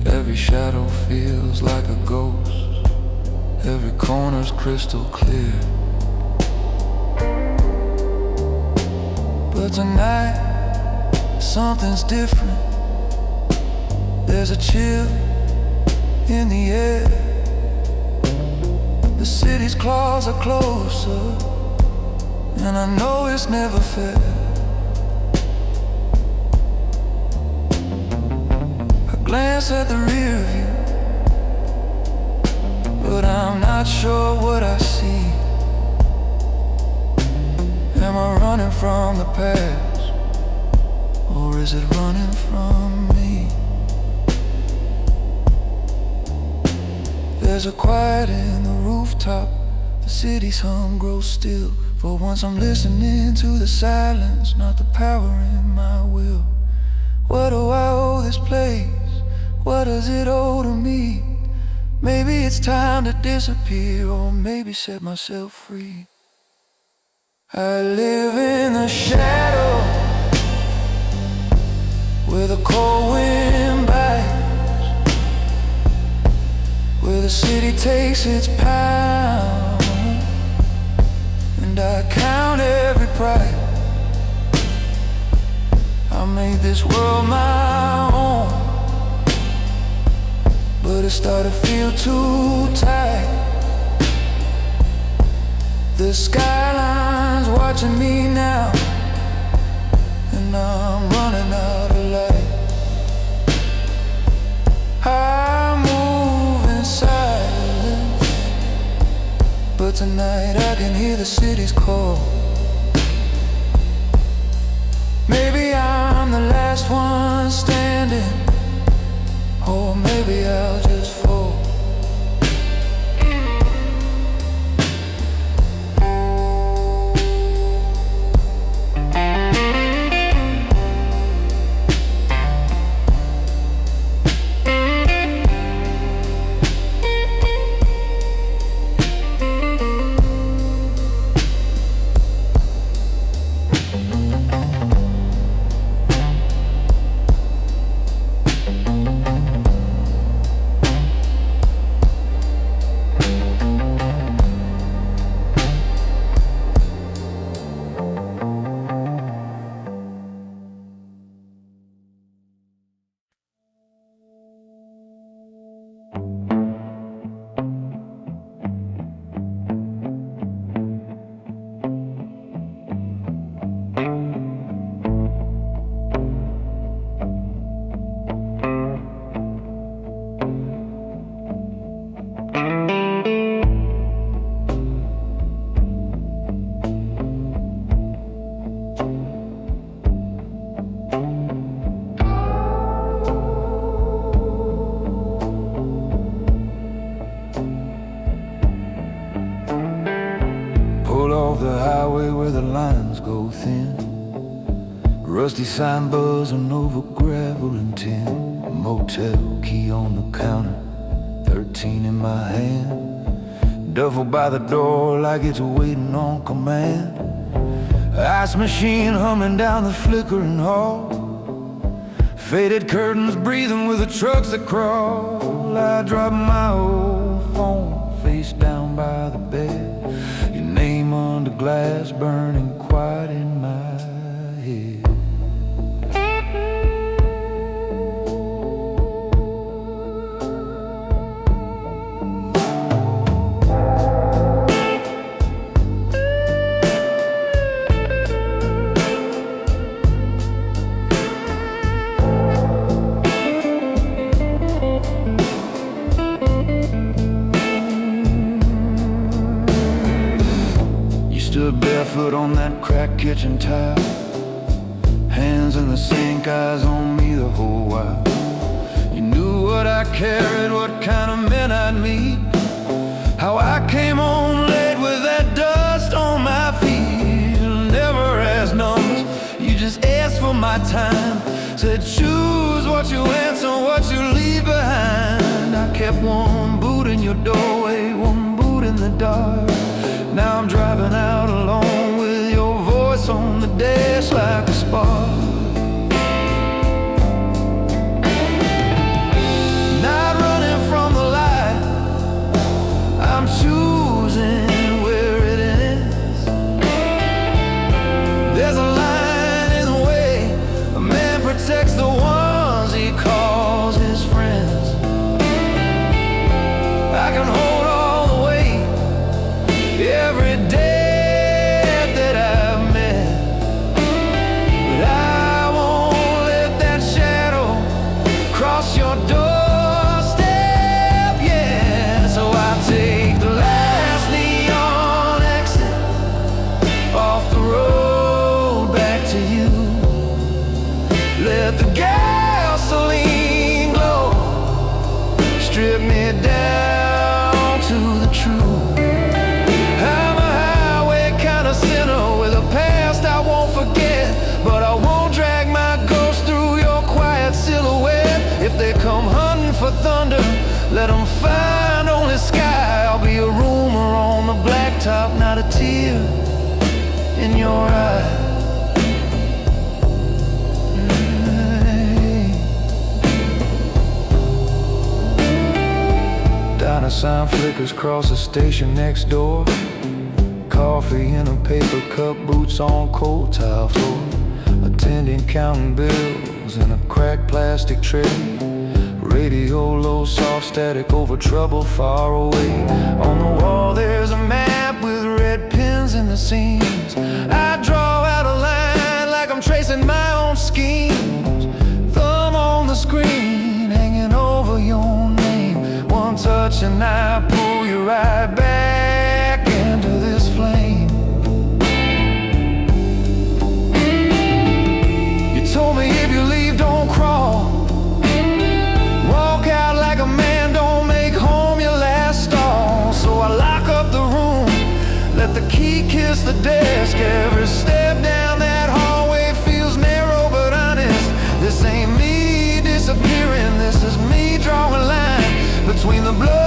Speaker 1: Every shadow feels like a ghost, every corner's crystal clear. But tonight, something's different. There's a chill in the air. The city's claws are closer, and I know it's never fair. I glance at the rear view, but I'm not sure what I see. Am I running from the past, or is it running from me? There's a quiet in the rooftop, the city's hum grows still. For once I'm listening to the silence, not the power in my will. What do I owe this place? What does it owe to me? Maybe it's time to disappear, or maybe set myself free. I live in the shadow, where the cold wind bites, the city takes its pound, and I count every pride. I made this world my own, but it started to feel too tight. The skyline's watching me now, and I'm running out of light. I move in silence, but tonight I can hear the city's call. Maybe I'm the last one standing, or maybe I'll just fall. The highway where the lines go thin, rusty sign buzzing over gravel and tin. A motel key on the counter, 13 in my hand. Duffel by the door like it's waiting on command. Ice machine humming down the flickering hall. Faded curtains breathing with the trucks that crawl. I drop my old phone face down by the bed. Your name under glass burning quiet in my head. Stood barefoot on that cracked kitchen tile, hands in the sink, eyes on me the whole while. You knew what I carried, what kind of men I'd meet, how I came home late with that dust on my feet. You never asked numbers, you just asked for my time. Said choose what you answer, what you leave behind. I kept one boot in your doorway, one boot in the dark. Now I'm driving out alone with your voice on the dash like a spark. Not running from the light, I'm choosing where it ends. There's a line in the way a man protects the ones he calls his friends. I can hold all the weight every day that I've met, but I won't let that shadow cross your doorstep, yeah. So I take the last neon exit off the road back to you. Let the gasoline glow strip me down to the truth. But I won't drag my ghost through your quiet silhouette. If they come hunting for thunder, let them find only sky. I'll be a rumor on the blacktop, not a tear in your eye. China sign flickers across the station next door. Coffee in a paper cup, boots on cold tile floor. Attendant counting bills in a cracked plastic tray. Radio low, soft static over trouble far away. On the wall there's a map with red pins in the seams. I draw out a line like I'm tracing my own schemes. Thumb on the screen, hanging over your name. One touch and I pull you right back into this flame. You told me if you leave, don't crawl. Walk out like a man, don't make home your last stall. So I lock up the room, let the key kiss the desk. Every step down that hallway feels narrow but honest. This ain't me disappearing, this is me drawing a line between the blood